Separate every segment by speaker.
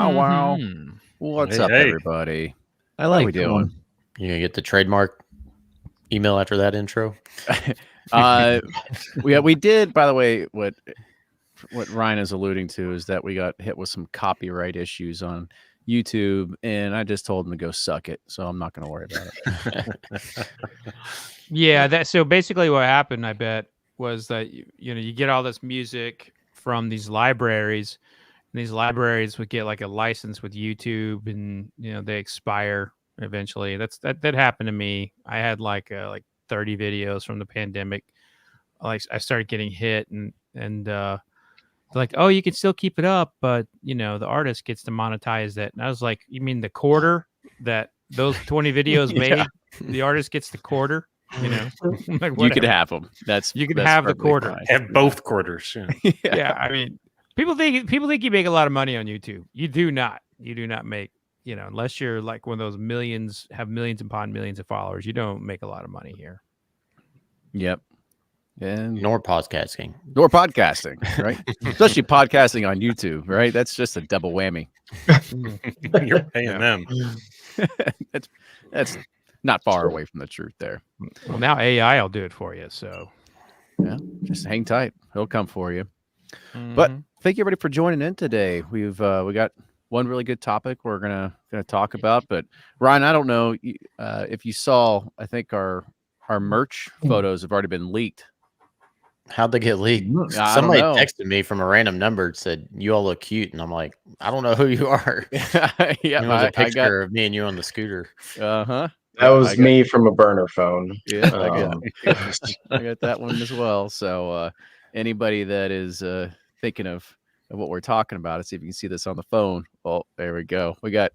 Speaker 1: Wow. What's up,
Speaker 2: Hey.
Speaker 1: everybody?
Speaker 3: I
Speaker 1: How
Speaker 3: like
Speaker 1: we doing?
Speaker 3: You gonna get the trademark email after that intro?
Speaker 1: We did, by the way, what Ryan is alluding to is that we got hit with some copyright issues on YouTube, and I just told him to go suck it, so I'm not going to worry about it.
Speaker 2: Yeah, so basically what happened, I bet, was that you get all this music from these libraries, and these libraries would get like a license with YouTube, and they expire eventually. That happened to me. I had like 30 videos from the pandemic. Like I started getting hit, and they're like, oh, you can still keep it up, but the artist gets to monetize it. And I was like, you mean the quarter that those 20 videos made? The artist gets the quarter. Like,
Speaker 1: you could have them.
Speaker 2: You can have the quarter.
Speaker 1: Fine.
Speaker 2: Have both quarters. Yeah. I mean, people think you make a lot of money on YouTube. You do not. You do not make. Unless you're like one of those millions upon millions of followers, you don't make a lot of money here.
Speaker 1: Yep. And
Speaker 3: nor podcasting,
Speaker 1: right? Especially podcasting on YouTube, right? That's just a double whammy.
Speaker 2: You're paying them.
Speaker 1: That's not far away from the truth there.
Speaker 2: Well, now AI will do it for you. So,
Speaker 1: yeah, just hang tight; he'll come for you. But thank you everybody for joining in today. We got one really good topic we're gonna talk about. But Ryan, I don't know if you saw. I think our merch photos have already been leaked.
Speaker 3: How'd they get leaked? Somebody texted me from a random number and said, "You all look cute," and I'm like, "I don't know who you are."
Speaker 1: Yeah,
Speaker 3: it was a picture of me and you on the scooter.
Speaker 1: That
Speaker 4: was me from a burner phone.
Speaker 1: Yeah, I got that one as well. So anybody that is thinking of what we're talking about, let's see if you can see this on the phone. Oh, there we go. We got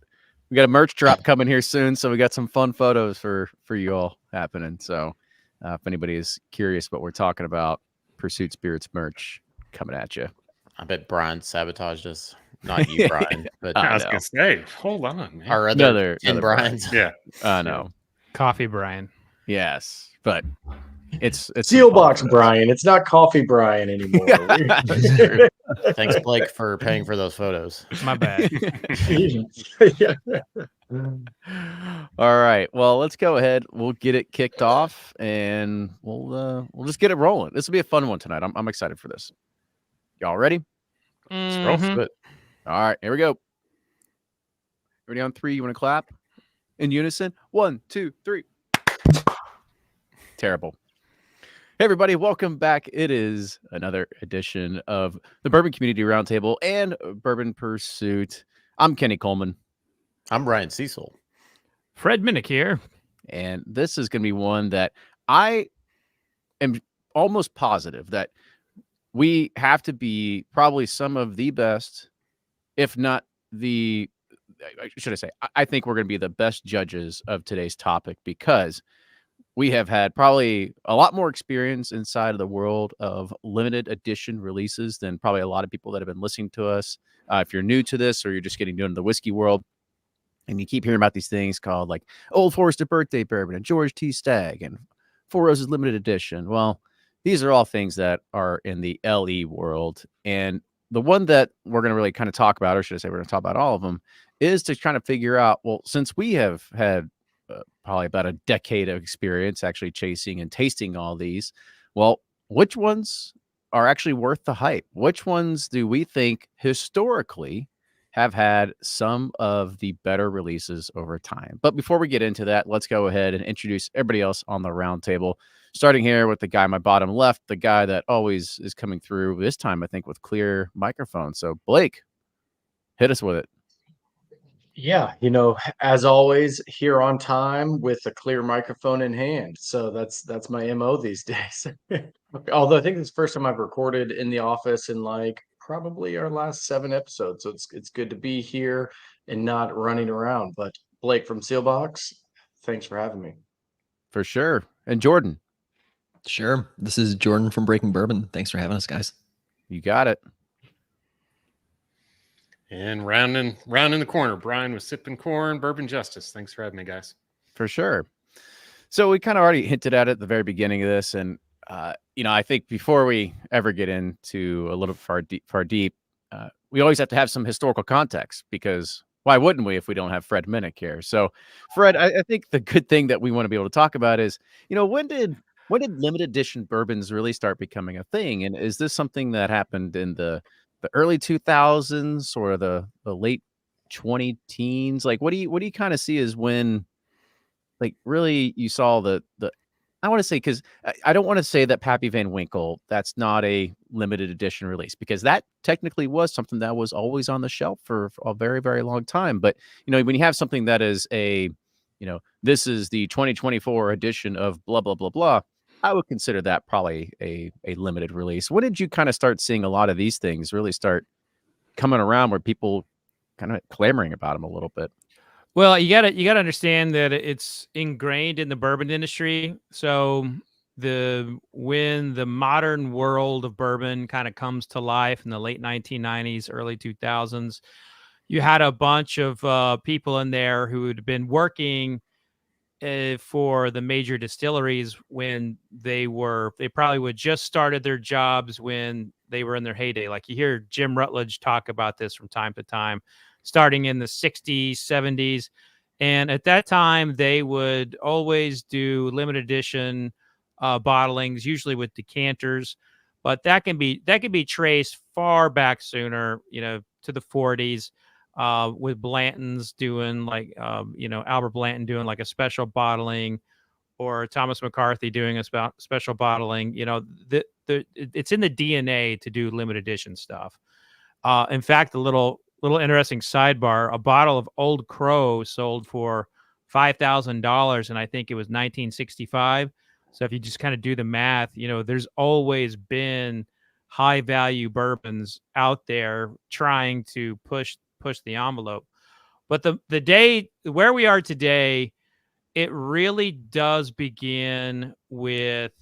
Speaker 1: we got a merch drop coming here soon, so we got some fun photos for you all happening. So if anybody is curious what we're talking about, Pursuit Spirits merch coming at you.
Speaker 3: I bet Brian sabotaged us. Not you, Brian, but
Speaker 5: I was gonna say, hold on, man.
Speaker 3: Our other 10
Speaker 1: another
Speaker 3: Brians.
Speaker 5: Yeah,
Speaker 1: I know.
Speaker 2: Coffee Brian.
Speaker 1: Yes, but it's
Speaker 4: Seal box Brian. It's not coffee Brian anymore.
Speaker 3: Thanks, Blake, for paying for those photos.
Speaker 2: My bad.
Speaker 4: Yeah.
Speaker 1: All right. Well, let's go ahead. We'll get it kicked off, and we'll just get it rolling. This will be a fun one tonight. I'm excited for this. Y'all ready?
Speaker 3: Let's roll it.
Speaker 1: All right. Here we go. Ready on 3? You want to clap in unison? 1, 2, 3. Terrible. Hey, everybody. Welcome back. It is another edition of the Bourbon Community Roundtable and Bourbon Pursuit. I'm Kenny Coleman.
Speaker 3: I'm Brian Cecil.
Speaker 2: Fred Minnick here.
Speaker 1: And this is going to be one that I am almost positive that we have to be probably some of the best, if not the, should I say, I think we're going to be the best judges of today's topic because we have had probably a lot more experience inside of the world of limited edition releases than probably a lot of people that have been listening to us. If you're new to this or you're just getting new into the whiskey world, and you keep hearing about these things called like Old Forester Birthday Bourbon and George T. Stagg and Four Roses Limited Edition. Well, these are all things that are in the LE world. And the one that we're going to really kind of talk about, or should I say we're going to talk about all of them, is to kind of figure out, well, since we have had probably about a decade of experience actually chasing and tasting all these, well, which ones are actually worth the hype? Which ones do we think historically have had some of the better releases over time? But before we get into that, let's go ahead and introduce everybody else on the round table, starting here with the guy on my bottom left, the guy that always is coming through this time, I think, with clear microphone. So Blake, hit us with it.
Speaker 4: Yeah, as always, here on time with a clear microphone in hand. So that's my MO these days. Although I think it's the first time I've recorded in the office in like probably our last 7 episodes. So it's good to be here and not running around. But Blake from Sealbox, thanks for having me.
Speaker 1: For sure. And Jordan.
Speaker 6: Sure. This is Jordan from Breaking Bourbon. Thanks for having us, guys.
Speaker 1: You got it.
Speaker 5: And rounding the corner, Brian with Sipping Corn, Bourbon Justice. Thanks for having me, guys.
Speaker 1: For sure. So we kind of already hinted at it at the very beginning of this, and I think before we ever get into a little far deep, we always have to have some historical context, because why wouldn't we if we don't have Fred Minnick here? So, Fred, I think the good thing that we want to be able to talk about is, when did limited edition bourbons really start becoming a thing, and is this something that happened in the early 2000s or the late 20 teens? Like, what do you kind of see as when, like, really you saw the I want to say, because I don't want to say that Pappy Van Winkle, that's not a limited edition release, because that technically was something that was always on the shelf for a very, very long time. But, when you have something that is this is the 2024 edition of blah, blah, blah, blah, I would consider that probably a limited release. When did you kind of start seeing a lot of these things really start coming around where people kind of clamoring about them a little bit?
Speaker 2: Well, you gotta understand that it's ingrained in the bourbon industry. So when the modern world of bourbon kind of comes to life in the late 1990s, early 2000s, you had a bunch of people in there who had been working for the major distilleries when they probably would just started their jobs when they were in their heyday. Like you hear Jim Rutledge talk about this from time to time, starting in the 60s, 70s. And at that time, they would always do limited edition bottlings, usually with decanters. But that can be traced far back sooner, to the 40s. With Blanton's doing like, Albert Blanton doing like a special bottling, or Thomas McCarthy doing a special bottling. It's in the DNA to do limited edition stuff. In fact, a little interesting sidebar: a bottle of Old Crow sold for $5,000, and I think it was 1965. So if you just kind of do the math, there's always been high value bourbons out there trying to push the envelope. But the day where we are today, it really does begin with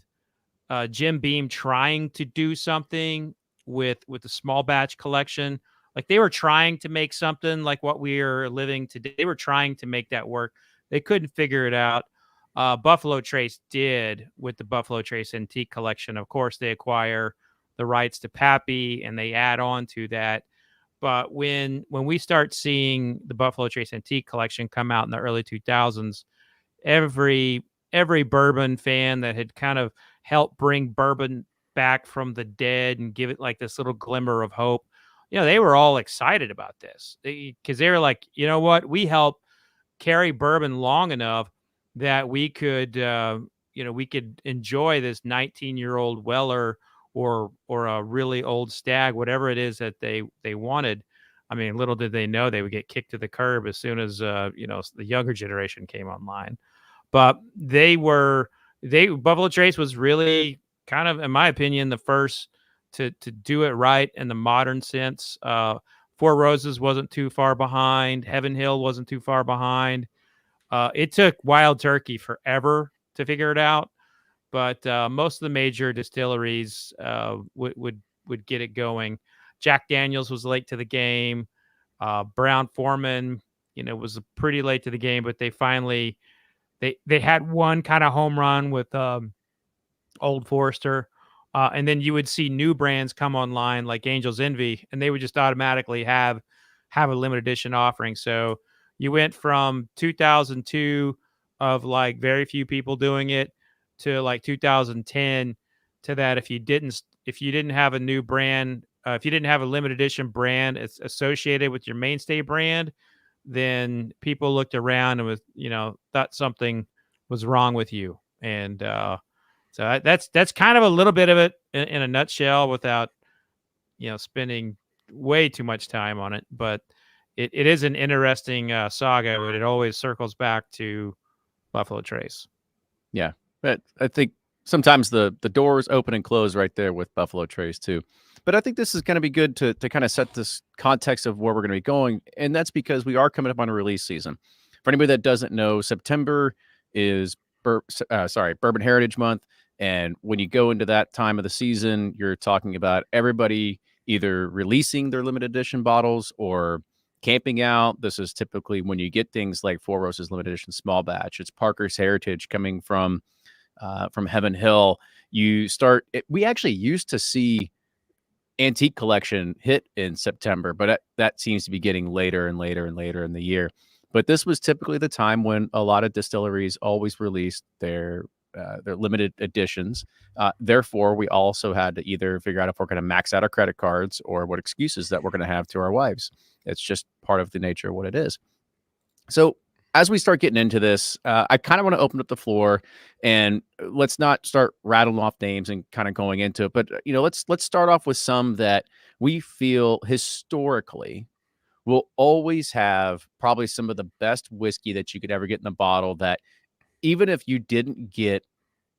Speaker 2: Jim Beam trying to do something with the small batch collection. Like they were trying to make something like what we are living today. They were trying to make that work. They couldn't figure it out. Buffalo Trace did with the Buffalo Trace Antique Collection. Of course, they acquire the rights to Pappy and they add on to that. But when we start seeing the Buffalo Trace Antique Collection come out in the early 2000s, every bourbon fan that had kind of helped bring bourbon back from the dead and give it like this little glimmer of hope, they were all excited about this because they were like, you know what, we helped carry bourbon long enough that we could we could enjoy this 19-year-old Weller or a really old Stag, whatever it is that they wanted. I mean, little did they know they would get kicked to the curb as soon as the younger generation came online. But Buffalo Trace was really kind of, in my opinion, the first to do it right in the modern sense. Four Roses wasn't too far behind. Heaven Hill wasn't too far behind. It took Wild Turkey forever to figure it out, but most of the major distilleries would get it going. Jack Daniels was late to the game. Brown-Forman, was pretty late to the game, but they finally they had one kind of home run with Old Forester, and then you would see new brands come online like Angel's Envy, and they would just automatically have a limited edition offering. So you went from 2002 of like very few people doing it to like 2010 to that if you didn't have a new brand, if you didn't have a limited edition brand it's associated with your mainstay brand, then people looked around and was thought something was wrong with you. And so that's kind of a little bit of it in a nutshell without spending way too much time on it. But it is an interesting saga, but it always circles back to Buffalo Trace.
Speaker 1: Yeah, but I think sometimes the doors open and close right there with Buffalo Trace too. But I think this is going to be good to kind of set this context of where we're going to be going, and that's because we are coming up on a release season. For anybody that doesn't know, September is Bourbon Heritage Month, and when you go into that time of the season, you're talking about everybody either releasing their limited edition bottles or camping out. This is typically when you get things like Four Roses limited edition small batch. It's Parker's Heritage coming from Heaven Hill. We actually used to see Antique Collection hit in September, but that seems to be getting later and later and later in the year. But this was typically the time when a lot of distilleries always released their limited editions. Therefore, we also had to either figure out if we're going to max out our credit cards or what excuses that we're going to have to our wives. It's just part of the nature of what it is. So as we start getting into this, I kind of want to open up the floor, and let's not start rattling off names and kind of going into it. But let's start off with some that we feel historically will always have probably some of the best whiskey that you could ever get in a bottle. That even if you didn't get,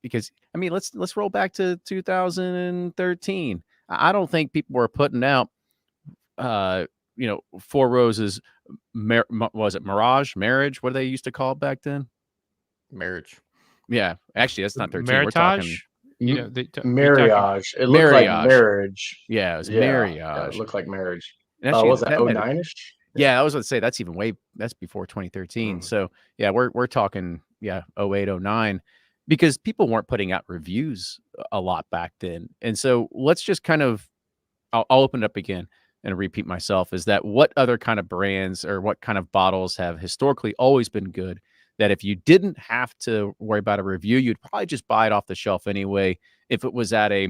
Speaker 1: because I mean, let's roll back to 2013. I don't think people were putting out, Four Roses. Was it Marriage? What do they used to call it back then?
Speaker 3: Marriage.
Speaker 1: Yeah, actually, that's not 13.
Speaker 2: Meritage?
Speaker 1: We're talking
Speaker 4: Marriage. It looked like marriage.
Speaker 1: Yeah, it was
Speaker 4: Yeah,
Speaker 1: marriage.
Speaker 4: yeah, it looked like marriage.
Speaker 1: Actually,
Speaker 4: Was that 09-ish?
Speaker 1: Yeah, I was going to say that's even that's before 2013. So yeah, we're talking 08, 09, because people weren't putting out reviews a lot back then. And so let's just kind of, I'll open it up again and repeat myself, is that what other kind of brands or what kind of bottles have historically always been good, that if you didn't have to worry about a review, you'd probably just buy it off the shelf anyway if it was at a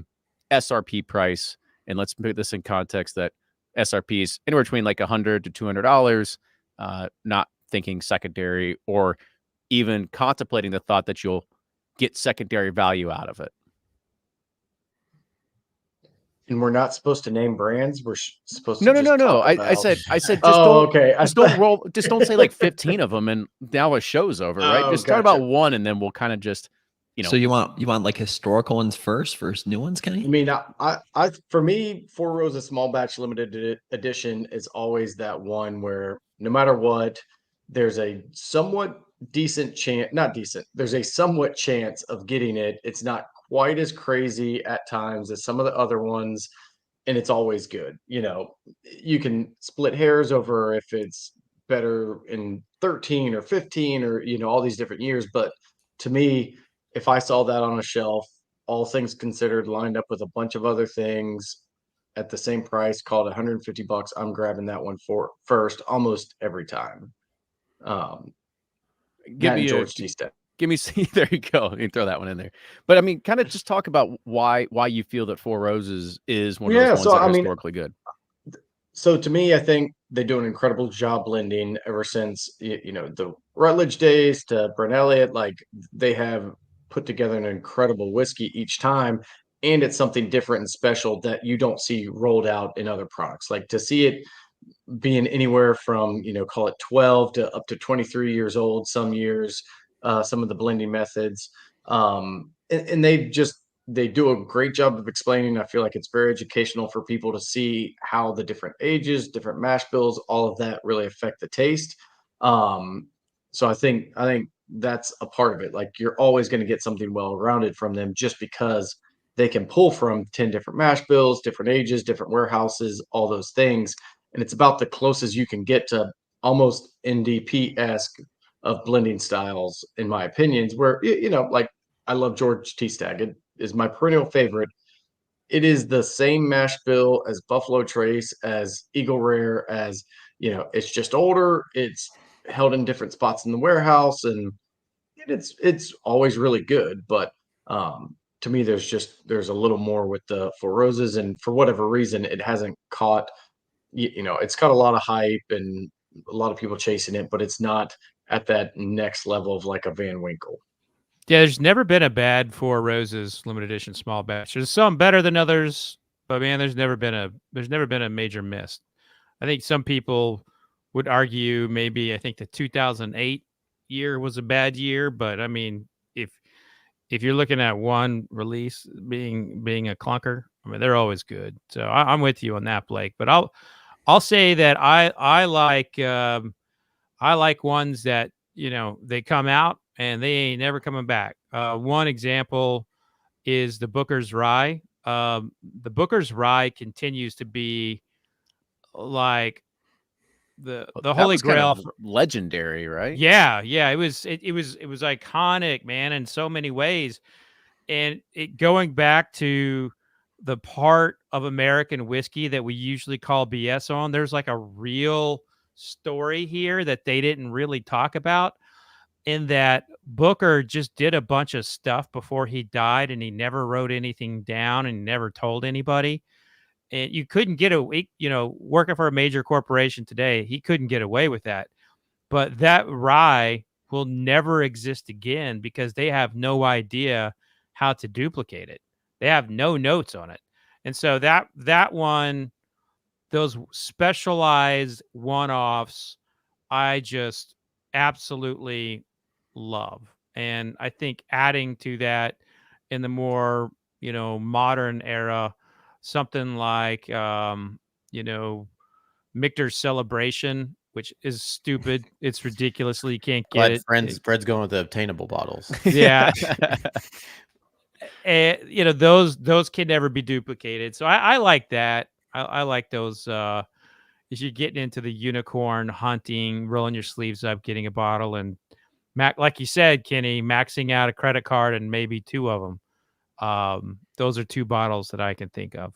Speaker 1: SRP price. And let's put this in context that SRP is anywhere between like $100 to $200, not thinking secondary or even contemplating the thought that you'll get secondary value out of it.
Speaker 4: And we're not supposed to name brands. We're supposed to.
Speaker 1: No. I said, just
Speaker 4: okay.
Speaker 1: Just don't say like 15 of them, and now a show's over, right? Just talk about one, and then we'll kind of just,
Speaker 6: So you want like historical ones first new ones, Kenny?
Speaker 4: I mean, I for me, Four Roses small batch limited edition is always that one where no matter what, there's a somewhat decent chance, not decent, there's a somewhat chance of getting it. It's not quite as crazy at times as some of the other ones, and it's always good. You can split hairs over if it's better in 13 or 15 or, all these different years. But to me, if I saw that on a shelf, all things considered, lined up with a bunch of other things at the same price, called $150, I'm grabbing that one for first almost every time.
Speaker 1: Give
Speaker 4: That and
Speaker 1: me
Speaker 4: George T. Step.
Speaker 1: Give me there you go. You can throw that one in there. But I mean, kind of just talk about why you feel that Four Roses is one of those ones that are historically good.
Speaker 4: So to me, I think they do an incredible job blending ever since the Rutledge days to Brent Elliott. Like, they have put together an incredible whiskey each time, and it's something different and special that you don't see rolled out in other products. Like, to see it being anywhere from, call it 12 to up to 23 years old some years, some of the blending methods, and they do a great job of explaining. I feel like it's very educational for people to see how the different ages, different mash bills, all of that really affect the taste. So I think that's a part of it. Like, you're always going to get something well-rounded from them, just because they can pull from 10 different mash bills, different ages, different warehouses, all those things. And it's about the closest you can get to almost NDP-esque of blending styles, in my opinions, where, like, I love George T. Stagg. It is my perennial favorite. It is the same mash bill as Buffalo Trace, as Eagle Rare, as, it's just older. It's held in different spots in the warehouse, and it's always really good. But to me, there's a little more with the Four Roses, and for whatever reason, it hasn't caught. It's got a lot of hype and a lot of people chasing it, but it's not at that next level of like a Van Winkle.
Speaker 2: Yeah, there's never been a bad Four Roses limited edition small batch. There's some better than others, but man, there's never been a major miss. I think some people would argue maybe I think the 2008 year was a bad year, but I mean, if you're looking at one release being a clunker, I mean, they're always good. So I'm with you on that, Blake. But I'll say that I like ones that they come out and they ain't never coming back. One example is the Booker's Rye. The Booker's Rye continues to be like the Holy Grail,
Speaker 1: kind of legendary, right?
Speaker 2: Yeah, it was iconic, man, in so many ways. And it going back to the part of American whiskey that we usually call BS on, there's like a real story here that they didn't really talk about, in that Booker just did a bunch of stuff before he died, and he never wrote anything down and never told anybody. And you couldn't get working for a major corporation today, he couldn't get away with that. But that rye will never exist again because they have no idea how to duplicate it. They have no notes on it. And so that one, those specialized one-offs, I just absolutely love. And I think adding to that in the more, modern era, something like, Michter's Celebration, which is stupid. It's ridiculously, you can't get it.
Speaker 3: Fred's going with the obtainable bottles.
Speaker 2: Yeah. And, those can never be duplicated. So I like that. I like those. If you're getting into the unicorn hunting, rolling your sleeves up, getting a bottle, and like you said, Kenny, maxing out a credit card and maybe two of them. Those are two bottles that I can think of.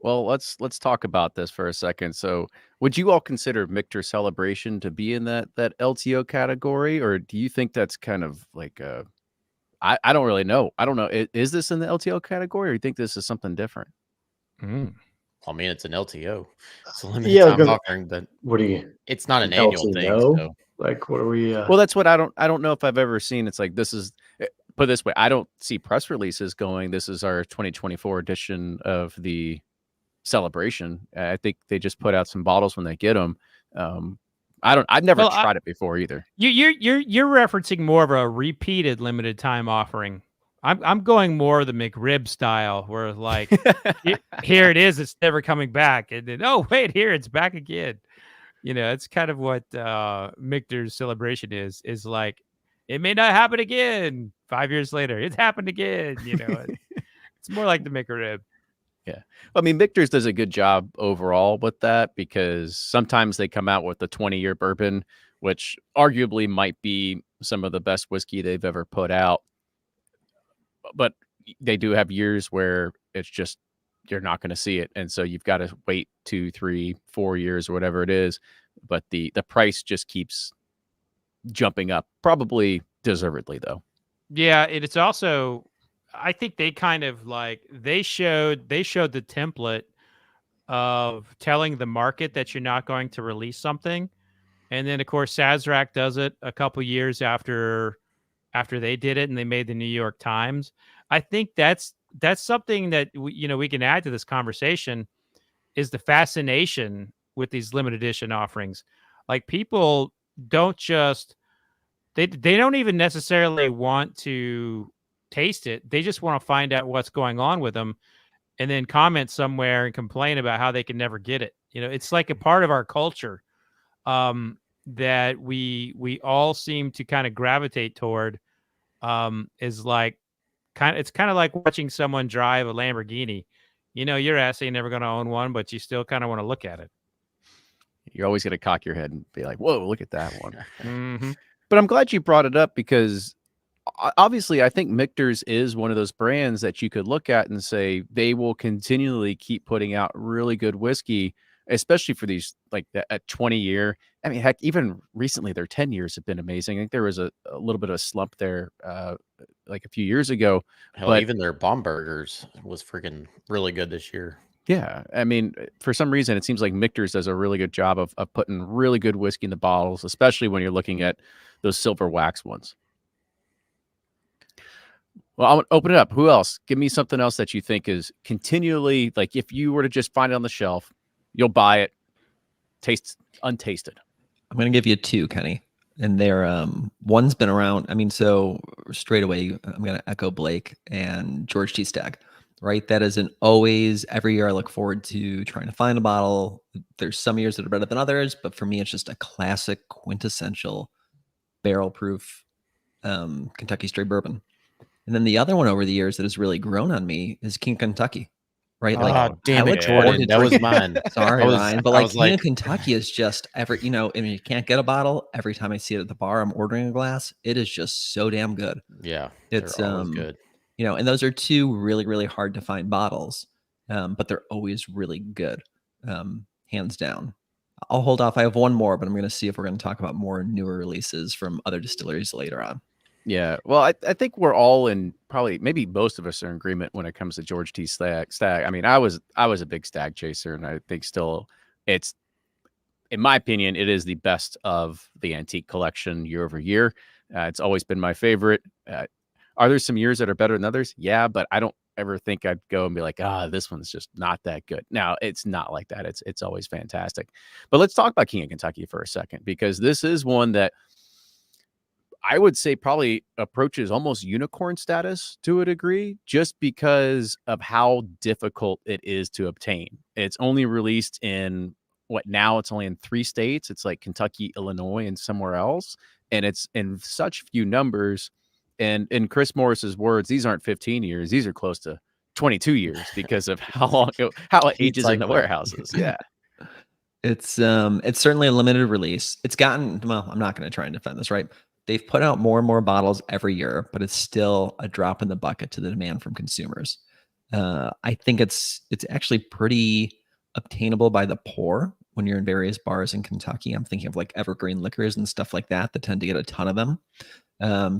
Speaker 1: Well, let's talk about this for a second. So, would you all consider Michter Celebration to be in that LTO category, or do you think that's kind of like I don't really know. I don't know. Is this in the LTO category, or do you think this is something different?
Speaker 3: I mean, it's an LTO. It's a limited time offering, but it's not an annual thing. So.
Speaker 4: Like, what are we?
Speaker 1: Well, that's what I don't know if I've ever seen. It's like, this is, put it this way, I don't see press releases going, this is our 2024 edition of the Celebration. I think they just put out some bottles when they get them. I've never tried it before either.
Speaker 2: You're referencing more of a repeated limited time offering. I'm going more the McRib style, where like here it is, it's never coming back, and then wait, here it's back again. It's kind of what Michter's celebration is like. It may not happen again 5 years later. It's happened again. It's more like the Micker rib.
Speaker 1: Yeah. I mean, Michter's does a good job overall with that because sometimes they come out with a 20-year bourbon, which arguably might be some of the best whiskey they've ever put out. But they do have years where it's just you're not going to see it. And so you've got to wait 2, 3, 4 years or whatever it is. But the price just keeps jumping up, probably deservedly, though.
Speaker 2: Yeah. And it's also, I think they kind of like, they showed the template of telling the market that you're not going to release something. And then, of course, Sazerac does it a couple years after they did it and they made the New York Times. I think that's something that we can add to this conversation is the fascination with these limited edition offerings. Like people don't just they don't even necessarily want to taste it. They just want to find out what's going on with them and then comment somewhere and complain about how they can never get it. It's like a part of our culture that we all seem to kind of gravitate toward. Is like it's kind of like watching someone drive a Lamborghini. Your ass ain't never going to own one, but you still kind of want to look at it.
Speaker 1: You're always going to cock your head and be like, whoa, look at that one.
Speaker 2: Mm-hmm.
Speaker 1: But I'm glad you brought it up because obviously I think Michter's is one of those brands that you could look at and say they will continually keep putting out really good whiskey, especially for these like a 20-year. I mean, heck, even recently their 10 years have been amazing. I think there was a little bit of a slump there like a few years ago.
Speaker 3: Hell,
Speaker 1: but
Speaker 3: even their Bombergers was freaking really good this year.
Speaker 1: Yeah. I mean, for some reason, it seems like Michter's does a really good job of putting really good whiskey in the bottles, especially when you're looking at those silver wax ones. Well, I'll open it up. Who else? Give me something else that you think is continually, like if you were to just find it on the shelf, you'll buy it, taste untasted.
Speaker 6: I'm going to give you two, Kenny. And they're, one's been around. I mean, so straight away, I'm going to echo Blake and George T. Stagg, right? That isn't always every year I look forward to trying to find a bottle. There's some years that are better than others, but for me, it's just a classic, quintessential barrel proof Kentucky straight bourbon. And then the other one over the years that has really grown on me is King Kentucky, right? Like,
Speaker 3: damn it, Jordan, that was mine.
Speaker 6: Sorry, Ryan, but like King of Kentucky is just I mean, you can't get a bottle. Every time I see it at the bar, I'm ordering a glass. It is just so damn good.
Speaker 3: Yeah,
Speaker 6: it's
Speaker 3: good.
Speaker 6: And those are two really, really hard to find bottles, but they're always really good, hands down. I'll hold off. I have one more, but I'm going to see if we're going to talk about more newer releases from other distilleries later on.
Speaker 1: Yeah, well, I think we're all in probably maybe most of us are in agreement when it comes to George T. Stagg. I mean, I was a big Stagg chaser, and I think still it's, in my opinion, it is the best of the antique collection year over year. It's always been my favorite. Are there some years that are better than others? Yeah, but I don't ever think I'd go and be like, this one's just not that good. Now, it's not like that. It's always fantastic. But let's talk about King of Kentucky for a second, because this is one that I would say probably approaches almost unicorn status to a degree, just because of how difficult it is to obtain. It's only released in it's only in 3 states. It's like Kentucky, Illinois, and somewhere else. And it's in such few numbers. And in Chris Morris's words, these aren't 15 years. These are close to 22 years because of how it ages in the warehouses. Yeah.
Speaker 6: It's certainly a limited release. It's gotten, well, I'm not going to try and defend this, right? They've put out more and more bottles every year, but it's still a drop in the bucket to the demand from consumers. I think it's actually pretty obtainable by the pour when you're in various bars in Kentucky. I'm thinking of like Evergreen Liquors and stuff like that tend to get a ton of them.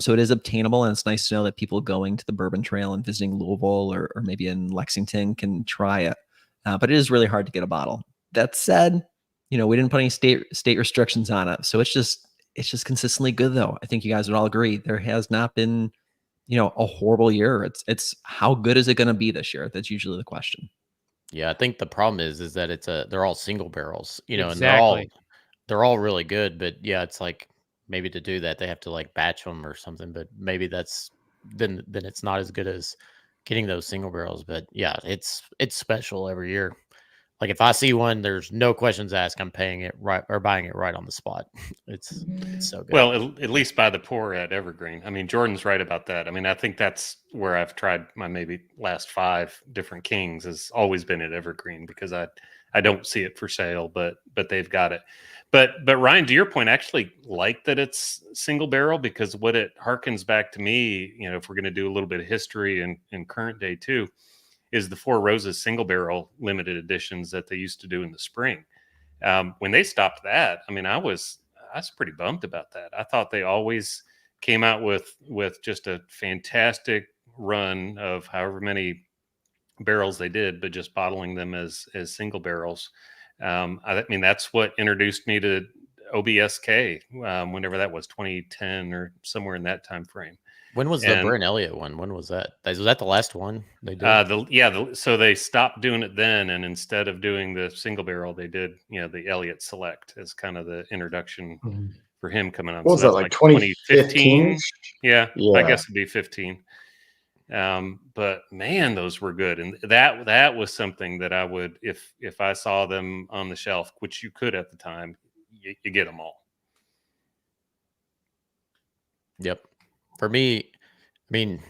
Speaker 6: So it is obtainable, and it's nice to know that people going to the Bourbon Trail and visiting Louisville or maybe in Lexington can try it. But it is really hard to get a bottle. That said, we didn't put any state restrictions on it, so it's just consistently good, though. I think you guys would all agree there has not been, a horrible year. It's how good is it going to be this year? That's usually the question.
Speaker 3: Yeah, I think the problem is that they're all single barrels,
Speaker 2: exactly.
Speaker 3: and they're all really good. But yeah, it's like maybe to do that they have to like batch them or something. But maybe that's then it's not as good as getting those single barrels. But yeah, it's special every year. Like if I see one, there's no questions asked. I'm paying it right or buying it right on the spot. It's so good.
Speaker 5: Well, at least by the pour at Evergreen. I mean, Jordan's right about that. I mean, I think that's where I've tried my maybe last 5 different Kings has always been at Evergreen because I don't see it for sale, but they've got it. But Ryan, to your point, I actually like that it's single barrel because what it harkens back to me, if we're going to do a little bit of history in current day too, is the Four Roses single barrel limited editions that they used to do in the spring. When they stopped that, I mean, I was pretty bummed about that. I thought they always came out with just a fantastic run of however many barrels they did, but just bottling them as single barrels. I mean, that's what introduced me to OBSK, whenever that was 2010 or somewhere in that time frame.
Speaker 3: When was the Brent Elliott one? When was that? Was that the last one they did?
Speaker 5: So they stopped doing it then, and instead of doing the single barrel, they did the Elliott Select as kind of the introduction for him coming on.
Speaker 4: What was that, like 2015?
Speaker 5: Yeah, I guess it'd be 15. But man, those were good, and that was something that I would, if I saw them on the shelf, which you could at the time, you get them all.
Speaker 3: Yep. For me, I mean,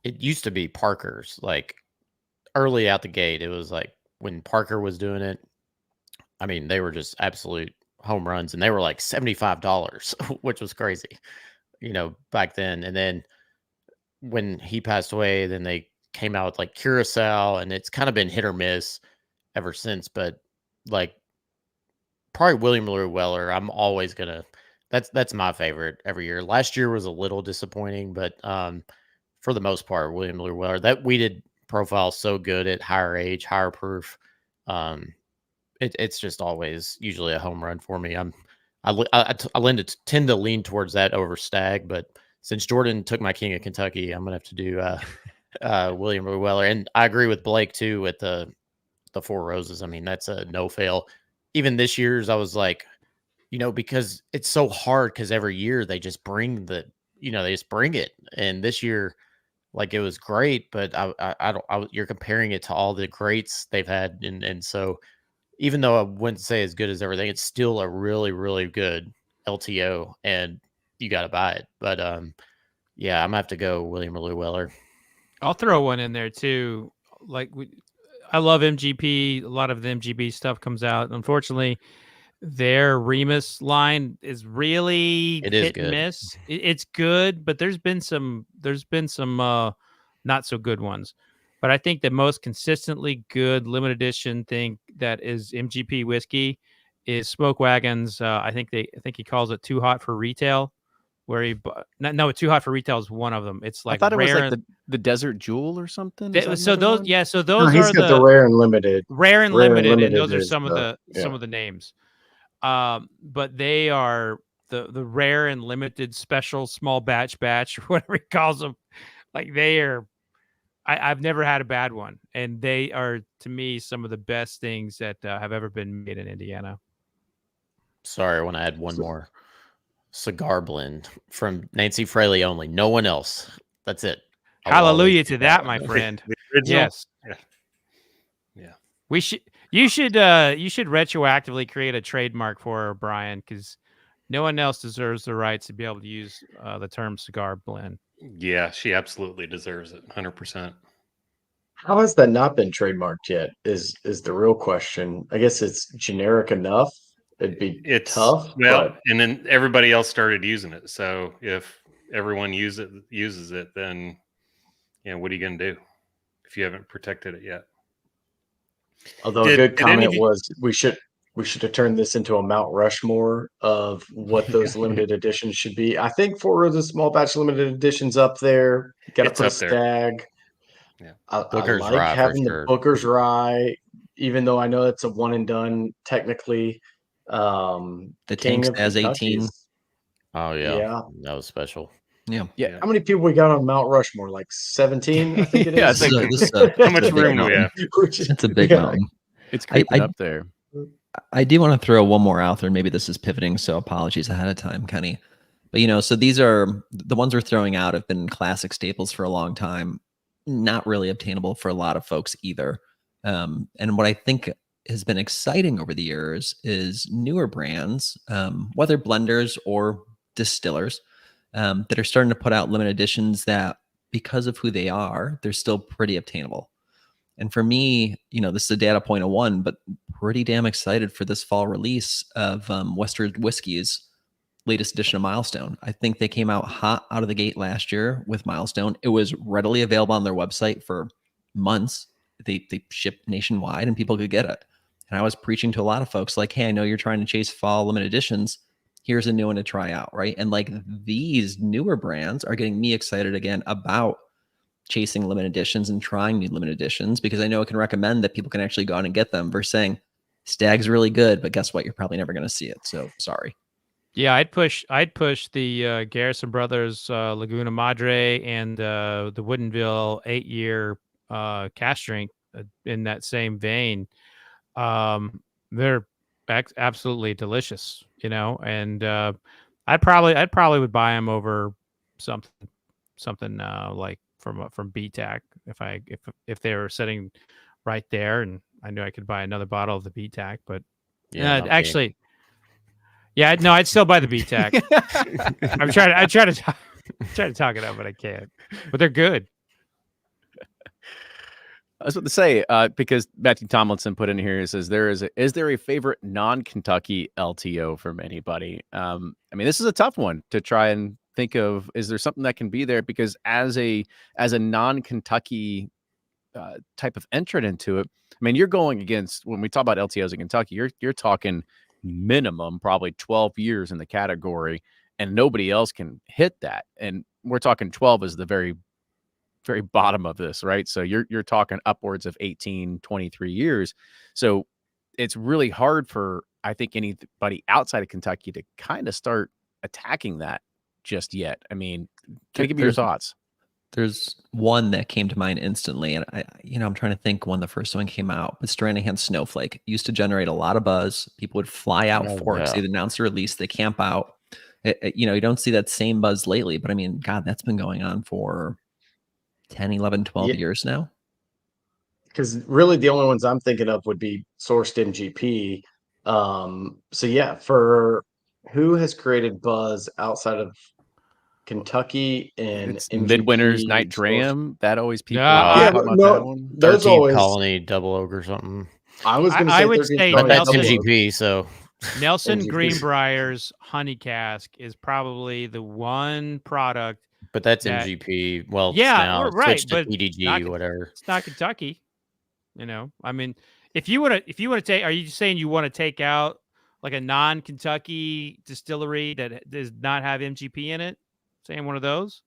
Speaker 3: it used to be Parker's. Like early out the gate, it was like when Parker was doing it. I mean, they were just absolute home runs, and they were like $75, which was crazy, back then. And then when he passed away, then they came out with like Curacao, and it's kind of been hit or miss ever since. But like probably William Louis Weller, I'm always gonna. That's my favorite every year. Last year was a little disappointing, but for the most part, William Louis Weller, that weeded profile so good at higher age, higher proof. It's just always usually a home run for me. I tend to lean towards that over Stag, but since Jordan took my King of Kentucky, I'm gonna have to do William Louis Weller, and I agree with Blake too with the Four Roses. I mean, that's a no fail. Even this year's, I was like, because it's so hard because every year they just bring they just bring it. And this year, like, it was great, but you're comparing it to all the greats they've had. And so even though I wouldn't say as good as everything, it's still a really, really good LTO and you got to buy it. But yeah, I'm gonna have to go William Louis Weller.
Speaker 2: I'll throw one in there too. Like I love MGP. A lot of the MGP stuff comes out. Unfortunately, their Remus line is really hit and miss. It's good, but there's been some not so good ones. But I think the most consistently good limited edition thing that is MGP whiskey is Smoke Wagon's. I think he calls it Too Hot for Retail. Too Hot for Retail is one of them. It's like
Speaker 1: I thought it was like the Desert Jewel or something.
Speaker 2: So those are
Speaker 4: the rare and limited.
Speaker 2: Rare and limited, and those are some of the names. But they are the rare and limited special small batch or whatever he calls them. Like they are, I've never had a bad one, and they are to me some of the best things that have ever been made in Indiana.
Speaker 3: Sorry, I want to add one more cigar blend from Nancy Fraley only. No one else. That's it.
Speaker 2: Hallelujah to that, my friend. Yes.
Speaker 5: Yeah.
Speaker 2: You should retroactively create a trademark for her, Brian, because no one else deserves the right to be able to use the term cigar blend.
Speaker 5: Yeah, she absolutely deserves it, 100%.
Speaker 4: How has that not been trademarked yet? Is the real question. I guess it's generic enough. It's tough.
Speaker 5: Well, and then everybody else started using it. So if everyone uses it, then what are you going to do if you haven't protected it yet?
Speaker 4: Although a good comment was we should have turned this into a Mount Rushmore of what those limited editions should be. I think Four Roses small batch limited editions up there. Got to put a Stag.
Speaker 5: Yeah.
Speaker 4: I like having the Booker's Rye, even though I know it's a one and done technically.
Speaker 6: The Tanks as 18.
Speaker 3: Oh yeah, that was special.
Speaker 6: Yeah.
Speaker 4: How many people we got on Mount Rushmore? Like 17, I think it is.
Speaker 5: How much room do we have?
Speaker 6: It's a big mountain.
Speaker 1: It's creeping up there.
Speaker 6: I do want to throw one more out there. Maybe this is pivoting, so apologies ahead of time, Kenny. But so these are the ones we're throwing out have been classic staples for a long time. Not really obtainable for a lot of folks either. And what I think has been exciting over the years is newer brands, whether blenders or distillers, that are starting to put out limited editions that, because of who they are, they're still pretty obtainable. And for me, this is a data point of one, but pretty damn excited for this fall release of Western Whiskey's latest edition of Milestone. I think they came out hot out of the gate last year with Milestone. It was readily available on their website for months. They shipped nationwide and people could get it. And I was preaching to a lot of folks like, hey, I know you're trying to chase fall limited editions. Here's a new one to try out, right? And like these newer brands are getting me excited again about chasing limited editions and trying new limited editions, because I know I can recommend that people can actually go out and get them versus saying Stag's really good, but guess what? You're probably never going to see it. So sorry.
Speaker 2: Yeah, I'd push the Garrison Brothers Laguna Madre and the Woodinville 8-year cask strength in that same vein. They're absolutely delicious, and I'd probably would buy them over something like from BTAC if they were sitting right there, and I knew I could buy another bottle of the BTAC, but actually. Yeah, no, I'd still buy the BTAC. I try to talk it up, but I can't. But they're good.
Speaker 1: I was about to say, because Matthew Tomlinson put in here, he says, is there a favorite non-Kentucky LTO from anybody? I mean, this is a tough one to try and think of. Is there something that can be there? Because as a non-Kentucky type of entrant into it, I mean, you're going against, when we talk about LTOs in Kentucky, you're talking minimum probably 12 years in the category, and nobody else can hit that. And we're talking 12 is the very, very bottom of this, right? So you're talking upwards of 18, 23 years. So it's really hard for, I think, anybody outside of Kentucky to kind of start attacking that just yet. I mean, can I give you your thoughts?
Speaker 6: There's one that came to mind instantly, and I'm trying to think when the first one came out. But Stranahan Snowflake used to generate a lot of buzz. People would fly out for it. They'd announce a release, they camp out. You don't see that same buzz lately, but I mean, God, that's been going on for 10, 11, 12 years now.
Speaker 4: Because really the only ones I'm thinking of would be sourced MGP. So yeah, for who has created buzz outside of Kentucky and
Speaker 1: it's Midwinter's Night Dram. That always people
Speaker 4: that
Speaker 3: one.
Speaker 4: Those
Speaker 3: 13th
Speaker 4: always
Speaker 3: Colony Double Oak or something.
Speaker 4: I was going to say,
Speaker 2: I would say,
Speaker 3: but that's MGP. So
Speaker 2: Nelson Greenbrier's Honey Cask is probably the one product.
Speaker 3: But that's MGP. Well,
Speaker 2: yeah,
Speaker 3: now
Speaker 2: right.
Speaker 3: But EDG, whatever.
Speaker 2: It's not Kentucky. I mean, if you want to take, are you saying you want to take out like a non-Kentucky distillery that does not have MGP in it? Saying one of those?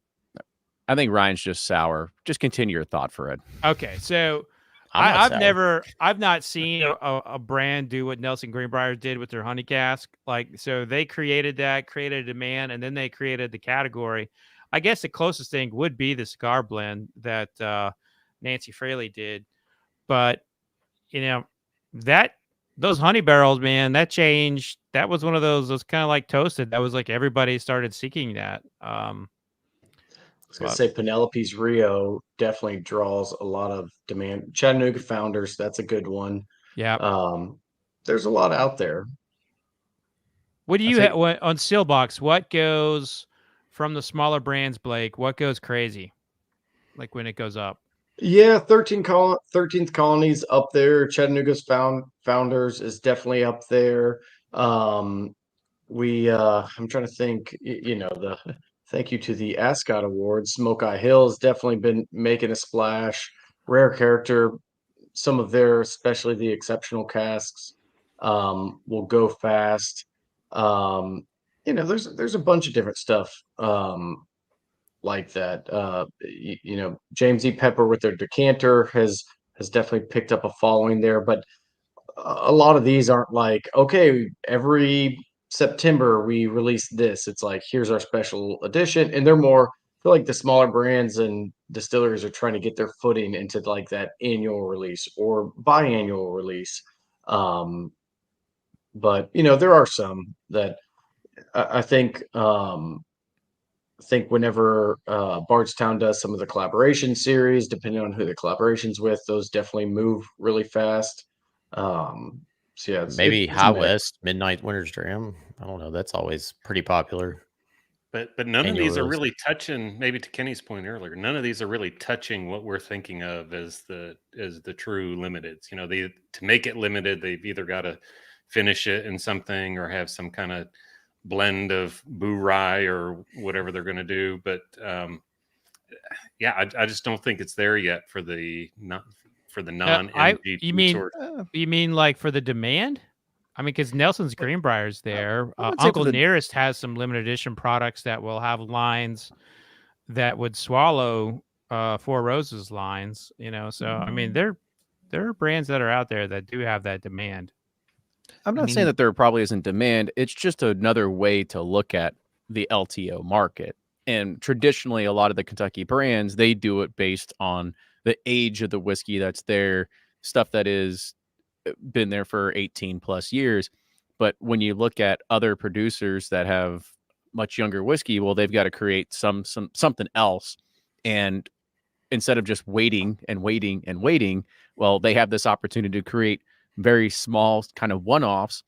Speaker 1: I think Ryan's just sour. Just continue your thought, Fred.
Speaker 2: Okay, so I've not seen a brand do what Nelson Greenbrier did with their honey cask. Like, so they created a demand, and then they created the category. I guess the closest thing would be the cigar blend that Nancy Fraley did, but those honey barrels, man, that changed. That was one of those kind of like Toasted. That was like everybody started seeking that. I
Speaker 4: was going to say Penelope's Rio definitely draws a lot of demand. Chattanooga Founders, that's a good one.
Speaker 2: Yeah.
Speaker 4: There's a lot out there.
Speaker 2: What do you have on Sealbox? What goes from the smaller brands, Blake? What goes crazy? Like when it goes up?
Speaker 4: Yeah, 13th Colony's up there. Chattanooga's Founders is definitely up there. I'm trying to think, thank you to the Ascot Awards. Smoke Eye Hill has definitely been making a splash. Rare Character, some of their, especially the exceptional casks, will go fast. There's a bunch of different stuff like that. James E. Pepper with their decanter has definitely picked up a following there, but a lot of these aren't like, okay, every September we release this. It's like, here's our special edition, and they're more, I feel like the smaller brands and distilleries are trying to get their footing into like that annual release or biannual release. But there are some that I think whenever Bardstown does some of the collaboration series, depending on who the collaboration's with, those definitely move really fast. So yeah,
Speaker 3: Maybe
Speaker 4: it's
Speaker 3: High
Speaker 4: mixed.
Speaker 3: West Midnight Winter's Dram. I don't know. That's always pretty popular.
Speaker 5: But none of
Speaker 3: Annual
Speaker 5: these are
Speaker 3: release.
Speaker 5: really touching. Maybe to Kenny's point earlier, none of these are really touching what we're thinking of as the true limiteds. You know, to make it limited, they've either got to finish it in something or have some kind of blend of boo rye or whatever they're going to do. But yeah, I just don't think it's there yet for the non-MG
Speaker 2: You mean like for the demand? I mean, because Nelson's Greenbrier's there.
Speaker 1: I would say for
Speaker 2: Uncle
Speaker 1: the-
Speaker 2: Nearest has some limited edition products that will have lines that would swallow Four Roses lines. You know, so I mean, there are brands that are out there that do have that demand.
Speaker 1: I'm not saying that there probably isn't demand. It's just another way to look at the LTO market. And traditionally, a lot of the Kentucky brands, they do it based on the age of the whiskey that's there, stuff that is been there for 18 plus years. But when you look at other producers that have much younger whiskey, well, they've got to create something else. And instead of just waiting and waiting and waiting, well, they have this opportunity to create very small kind of one-offs.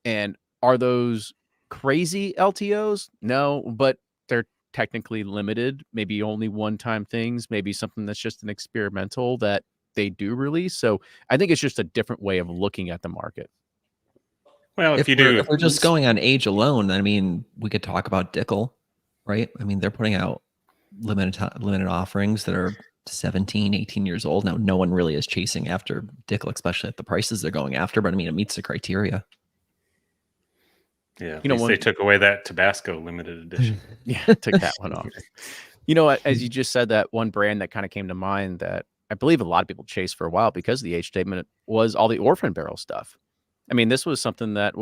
Speaker 1: And are those crazy LTOs? No, but they're technically limited, maybe only one-time things, maybe something that's just an experimental that they do release. So I think it's just a different way of looking at the market.
Speaker 5: Well,
Speaker 6: if we're just going on age alone, I mean, we could talk about Dickel, right? I mean, they're putting out limited offerings that are 17, 18 years old. Now, no one really is chasing after Dickel, especially at the prices they're going after, but I mean, it meets the criteria.
Speaker 5: Yeah, they took away that Tabasco limited edition.
Speaker 1: Yeah, took that one off. You know, as you just said, that one brand that kind of came to mind that I believe a lot of people chased for a while because of the age statement was all the orphan barrel stuff. I mean, this was something that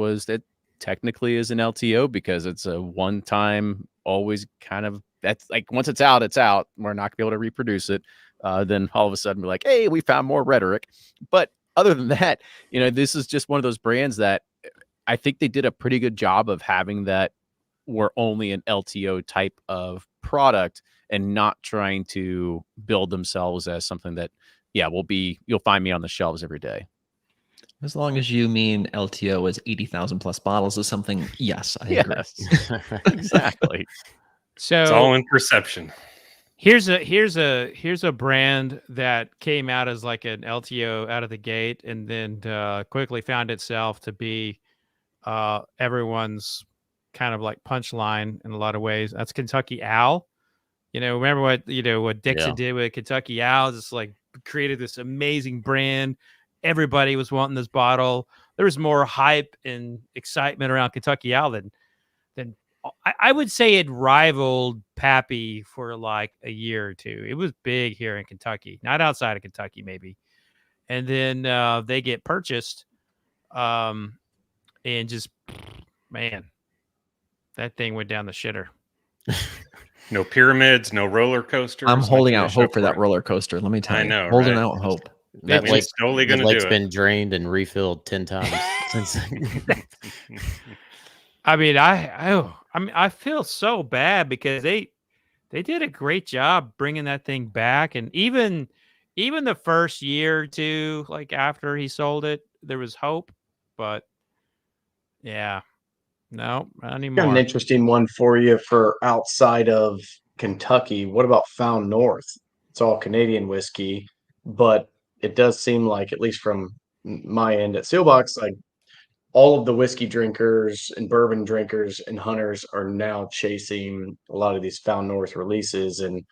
Speaker 1: technically is an LTO because it's a one-time, always kind of, that's like, once it's out, it's out. We're not gonna be able to reproduce it. Then all of a sudden we're like, hey, we found more rhetoric. But other than that, you know, this is just one of those brands that I think they did a pretty good job of having that were only an LTO type of product and not trying to build themselves as something that, yeah, you'll find me on the shelves every day.
Speaker 6: As long as you mean LTO is 80,000 plus bottles of something, yes, I agree.
Speaker 1: Exactly.
Speaker 2: So
Speaker 5: it's all in perception.
Speaker 2: Here's a brand that came out as like an LTO out of the gate, and then quickly found itself to be everyone's kind of like punchline in a lot of ways. That's Kentucky Owl. You know, remember what Dixon did with Kentucky Owl? Just like created this amazing brand. Everybody was wanting this bottle. There was more hype and excitement around Kentucky Owl than I would say it rivaled Pappy for like a year or two. It was big here in Kentucky, not outside of Kentucky, maybe. And then they get purchased, and just, man, that thing went down the shitter.
Speaker 5: No pyramids, no roller coasters.
Speaker 6: I'm holding out hope for that roller coaster. Let me tell you.
Speaker 5: I know,
Speaker 6: holding
Speaker 5: right?
Speaker 6: out hope.
Speaker 3: That lake,
Speaker 5: totally going to do it.
Speaker 3: been drained and refilled 10 times since.
Speaker 2: I mean, I feel so bad because they did a great job bringing that thing back, and even the first year or two, like after he sold it, there was hope, but yeah, no, not anymore.
Speaker 4: Got an interesting one for you for outside of Kentucky. What about Found North? It's all Canadian whiskey, but it does seem like, at least from my end at Sealbox, like all of the whiskey drinkers and bourbon drinkers and hunters are now chasing a lot of these Found North releases, and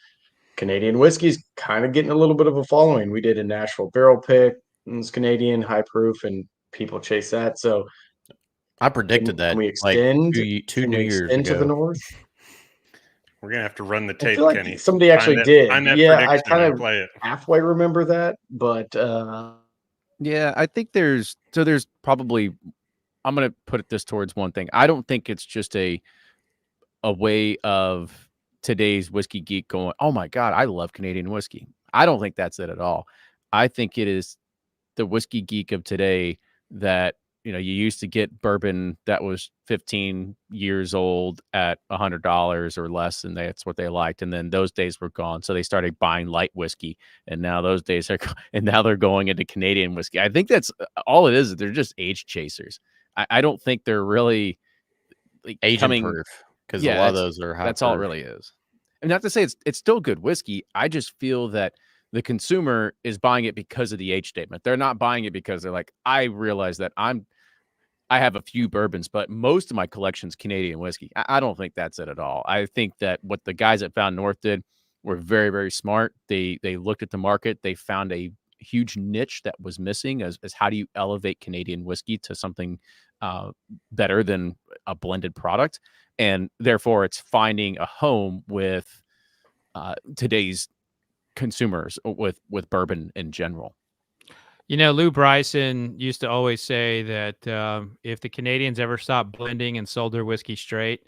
Speaker 4: Canadian whiskey's kind of getting a little bit of a following. We did a Nashville barrel pick, it's Canadian high proof, and people chase that. So
Speaker 3: I predicted that.
Speaker 4: Can we extend
Speaker 3: like two New Years
Speaker 4: into
Speaker 3: ago.
Speaker 4: the north?
Speaker 5: We're gonna have to run the
Speaker 4: I
Speaker 5: tape,
Speaker 4: feel like
Speaker 5: Kenny.
Speaker 4: somebody actually did. Yeah, I kind of
Speaker 5: play it.
Speaker 4: halfway remember that, but
Speaker 1: yeah, I think there's probably, I'm going to put this towards one thing. I don't think it's just a way of today's whiskey geek going, oh my God, I love Canadian whiskey. I don't think that's it at all. I think it is the whiskey geek of today that, you used to get bourbon that was 15 years old at $100 or less, and that's what they liked. And then those days were gone, so they started buying light whiskey, and now those days are, and now they're going into Canadian whiskey. I think that's all it is. They're just age chasers. I don't think they're really like
Speaker 3: Agent proof, because a lot of those are high
Speaker 1: that's
Speaker 3: proof.
Speaker 1: all it really is. And not to say it's still good whiskey. I just feel that the consumer is buying it because of the age statement. They're not buying it because they're like, I realize that I have a few bourbons, but most of my collection's Canadian whiskey. I don't think that's it at all. I think that what the guys at Found North did were very, very smart. They looked at the market. They found a huge niche that was missing as how do you elevate Canadian whiskey to something better than a blended product. And therefore, it's finding a home with today's consumers with bourbon in general.
Speaker 2: Lou Bryson used to always say that if the Canadians ever stopped blending and sold their whiskey straight,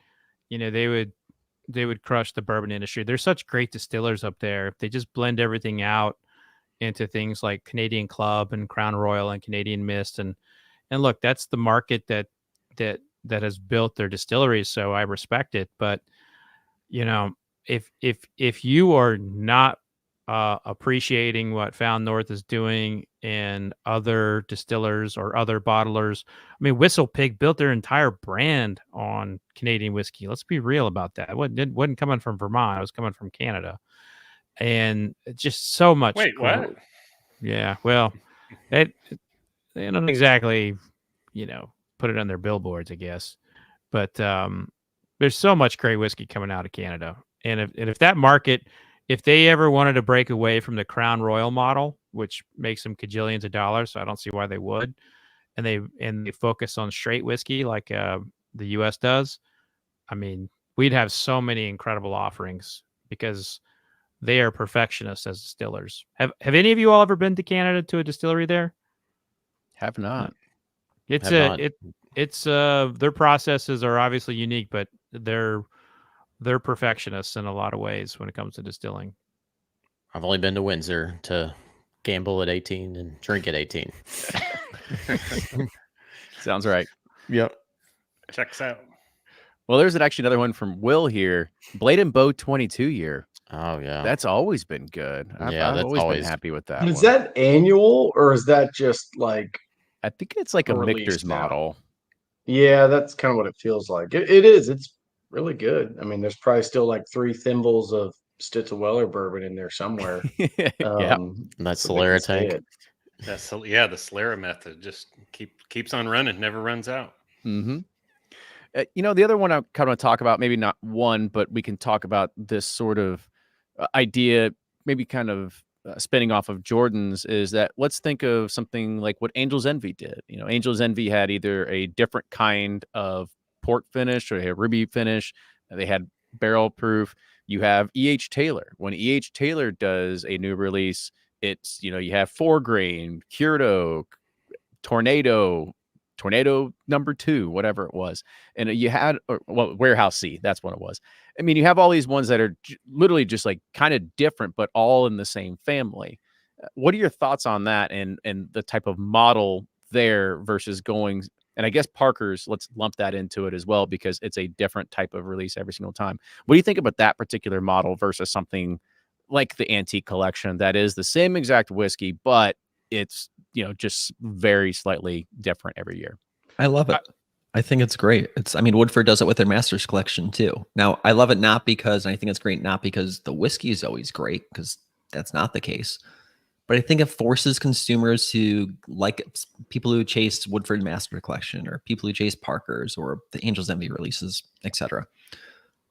Speaker 2: they would crush the bourbon industry. There's such great distillers up there. If they just blend everything out into things like Canadian Club and Crown Royal and Canadian Mist, and look, that's the market that has built their distilleries. So I respect it. But if you are not appreciating what Found North is doing and other distillers or other bottlers. I mean, Whistle Pig built their entire brand on Canadian whiskey. Let's be real about that. It wasn't coming from Vermont. It was coming from Canada. And just so much.
Speaker 5: Wait, what?
Speaker 2: Yeah, well, they don't exactly, put it on their billboards, I guess. But there's so much great whiskey coming out of Canada. And if that market, if they ever wanted to break away from the Crown Royal model, which makes them cajillions of dollars, so I don't see why they would, and they focus on straight whiskey like the U.S. does, I mean, we'd have so many incredible offerings because they are perfectionists as distillers. Have any of you all ever been to Canada to a distillery there?
Speaker 1: Have not.
Speaker 2: It's their processes are obviously unique, but they're perfectionists in a lot of ways when it comes to distilling.
Speaker 3: I've only been to Windsor to gamble at 18 and drink at 18.
Speaker 1: Sounds right.
Speaker 3: Yep.
Speaker 5: Checks out.
Speaker 1: Well, there's actually another one from Will here. Blade and Bow 22 year.
Speaker 3: Oh, yeah.
Speaker 1: That's always been good. I've always been happy with that.
Speaker 4: Is that annual or is that just like...
Speaker 1: I think it's like a Michter's model.
Speaker 4: Yeah, that's kind of what it feels like. It is. It's really good. I mean, there's probably still like 3 thimbles of Stitzel-Weller bourbon in there somewhere.
Speaker 1: Yeah.
Speaker 3: And that's Solera tank.
Speaker 5: The Solera method just keeps on running, never runs out.
Speaker 1: Mm-hmm. The other one I kind of want to talk about, maybe not one, but we can talk about this sort of idea, maybe kind of spinning off of Jordan's, is that let's think of something like what Angel's Envy did. Angel's Envy had either a different kind of port finish or a ruby finish. They had barrel proof. You have E.H. Taylor. When E.H. Taylor does a new release, it's, you have 4-grain, cured oak, tornado number 2, whatever it was. And you had, Warehouse C, that's what it was. I mean, you have all these ones that are literally just like kind of different, but all in the same family. What are your thoughts on that and the type of model there versus going, and I guess Parker's, let's lump that into it as well, because it's a different type of release every single time. What do you think about that particular model versus something like the Antique Collection that is the same exact whiskey, but it's, just very slightly different every year?
Speaker 6: I love it. I think it's great. Woodford does it with their Masters Collection too. Now, I love it not because, and I think it's great not because the whiskey is always great, because that's not the case. But I think it forces consumers who like people who chase Woodford Master Collection or people who chase Parker's or the Angel's Envy releases, etc.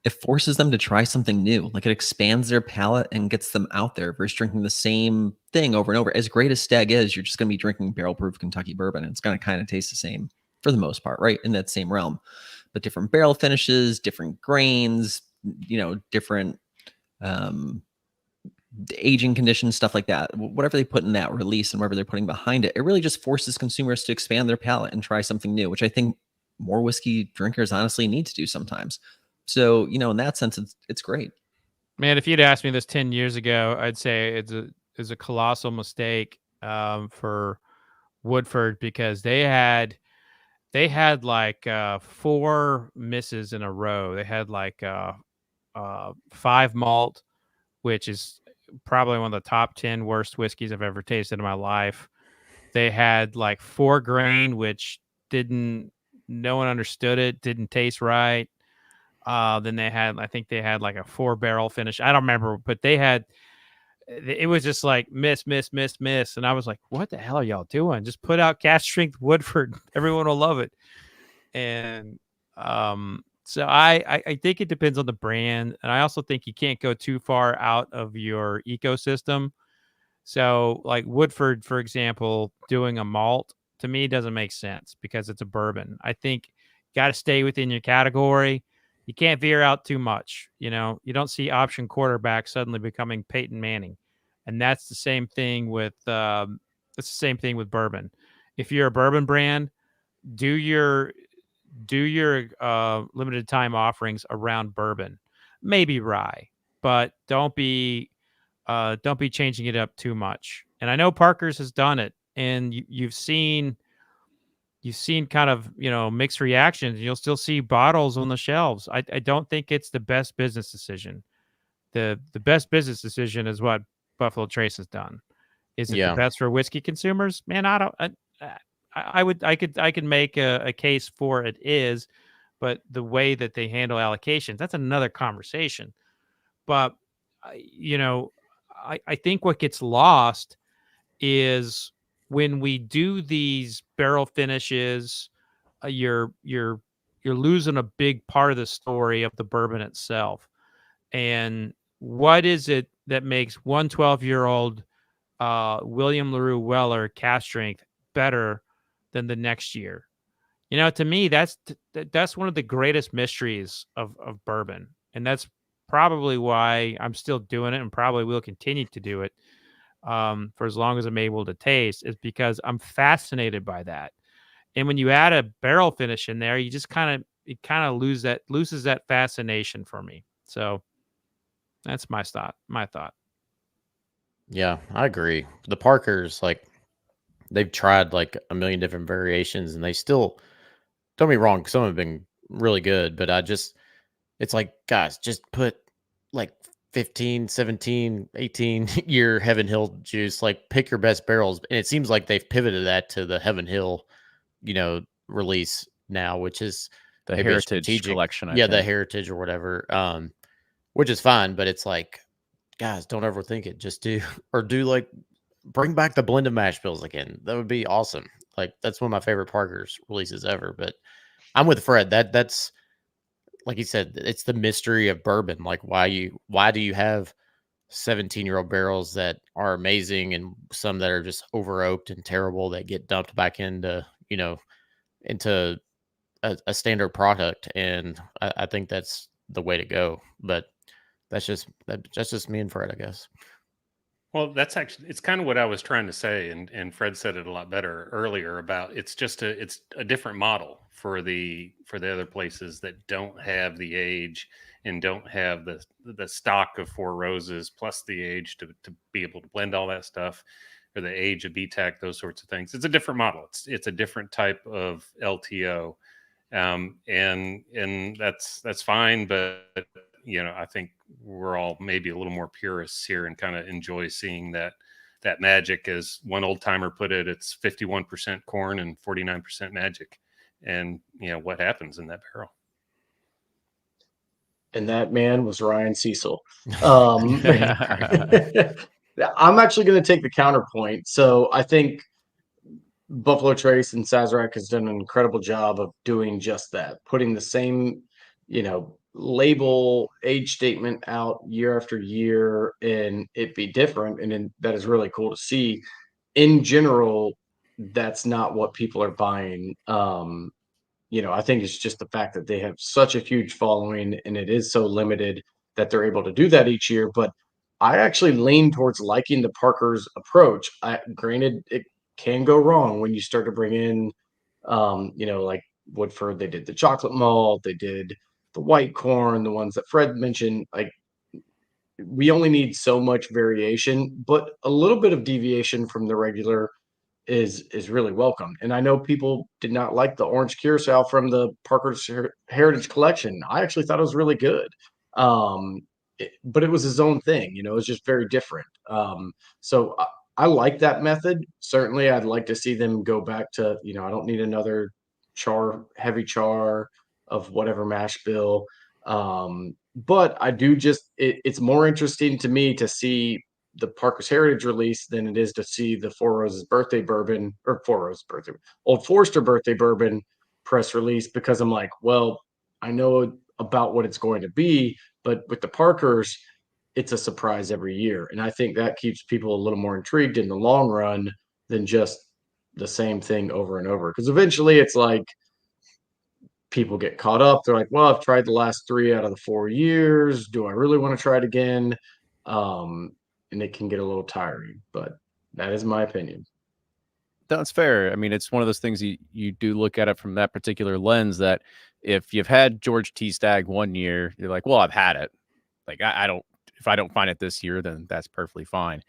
Speaker 6: It forces them to try something new. Like, it expands their palate and gets them out there versus drinking the same thing over and over. As great as Stag is, you're just going to be drinking barrel proof Kentucky bourbon. And it's going to kind of taste the same for the most part, right? In that same realm, but different barrel finishes, different grains, different aging conditions, stuff like that. Whatever they put in that release and whatever they're putting behind it, it really just forces consumers to expand their palate and try something new, which I think more whiskey drinkers honestly need to do sometimes. So, in that sense, it's great.
Speaker 2: Man, if you'd asked me this 10 years ago, I'd say it's a colossal mistake for Woodford, because they had they had like 4 misses in a row. They had like 5 malt, which is probably one of the top 10 worst whiskeys I've ever tasted in my life. They had like 4 grain, which no one understood it, didn't taste right. Then I think they had like a 4 barrel finish. I don't remember, but it was just like miss, miss, miss, miss. And I was like, what the hell are y'all doing? Just put out cast strength Woodford. Everyone will love it. And so I think it depends on the brand. And I also think you can't go too far out of your ecosystem. So like Woodford, for example, doing a malt to me doesn't make sense because it's a bourbon. I think you got to stay within your category. You can't veer out too much. You don't see option quarterback suddenly becoming Peyton Manning, and that's the same thing with bourbon. If you're a bourbon brand, do your limited time offerings around bourbon, maybe rye, but don't be changing it up too much. And I know Parker's has done it, and you've seen kind of mixed reactions. You'll still see bottles on the shelves. I don't think it's the best business decision. The best business decision is what Buffalo Trace has done. Is it the best for whiskey consumers? Man, I could make a case for it is, but the way that they handle allocations, that's another conversation. But I think what gets lost is when we do these barrel finishes, you're losing a big part of the story of the bourbon itself. And what is it that makes 112-year-old William LaRue Weller cast strength better than the next year? To me, that's one of the greatest mysteries of bourbon, and that's probably why I'm still doing it and probably will continue to do it for as long as I'm able to taste, is because I'm fascinated by that. And when you add a barrel finish in there, you just kind of loses that fascination for me. So that's my thought.
Speaker 3: Yeah, I agree. The Parkers, like, they've tried like a million different variations and they still, don't be wrong, some have been really good, but it's like, guys, just put like 15, 17, 18 year Heaven Hill juice, like pick your best barrels. And it seems like they've pivoted that to the Heaven Hill, release now, which is
Speaker 1: the
Speaker 3: maybe a
Speaker 1: Heritage
Speaker 3: strategic
Speaker 1: collection. I
Speaker 3: the
Speaker 1: think.
Speaker 3: Heritage or whatever, which is fine, but it's like, guys, don't overthink it. Just do like bring back the blend of mash bills again. That would be awesome. Like that's one of my favorite Parker's releases ever. But I'm with Fred. That's like he said, it's the mystery of bourbon. Like why do you have 17-year-old barrels that are amazing and some that are just over oaked and terrible that get dumped back into into a standard product? And I think that's the way to go. But that's just me and Fred, I guess.
Speaker 5: Well, that's actually, it's kind of what I was trying to say, and Fred said it a lot better earlier about it's a different model for the other places that don't have the age and don't have the stock of Four Roses plus the age to be able to blend all that stuff, or the age of BTAC, those sorts of things. It's a different model. It's a different type of LTO, and that's fine, but I think we're all maybe a little more purists here and kind of enjoy seeing that magic. As one old timer put it, it's 51% corn and 49% magic. And what happens in that barrel.
Speaker 4: And that man was Ryan Cecil. I'm actually going to take the counterpoint. So I think Buffalo Trace and Sazerac has done an incredible job of doing just that, putting the same, label age statement out year after year and it be different. And that is really cool to see. In general, that's not what people are buying. I think it's just the fact that they have such a huge following and it is so limited that they're able to do that each year. But I actually lean towards liking the Parker's approach. Granted, it can go wrong when you start to bring in, like Woodford, they did the chocolate malt, they did the white corn, the ones that Fred mentioned. Like, we only need so much variation, but a little bit of deviation from the regular is really welcome. And I know people did not like the orange curacao from the Parker's Heritage Collection. I actually thought it was really good. But it was his own thing, you know, it was just very different. So I like that method. Certainly, I'd like to see them go back to, you know, I don't need another heavy char of whatever mash bill. But I do it's more interesting to me to see the Parker's Heritage release than it is to see the Four Roses birthday bourbon or Four Roses birthday, Old Forester birthday bourbon press release, because I'm like, well, I know about what it's going to be, but with the Parkers, it's a surprise every year. And I think that keeps people a little more intrigued in the long run than just the same thing over and over. Because eventually it's like people get caught up. They're like, well, I've tried the last 3 out of the 4 years. Do I really want to try it again? And it can get a little tiring, but that is my opinion.
Speaker 1: That's fair. I mean, it's one of those things you do look at it from that particular lens, that if you've had George T. Stagg one year, you're like, well, I've had it. Like, I don't, if I don't find it this year, then that's perfectly fine.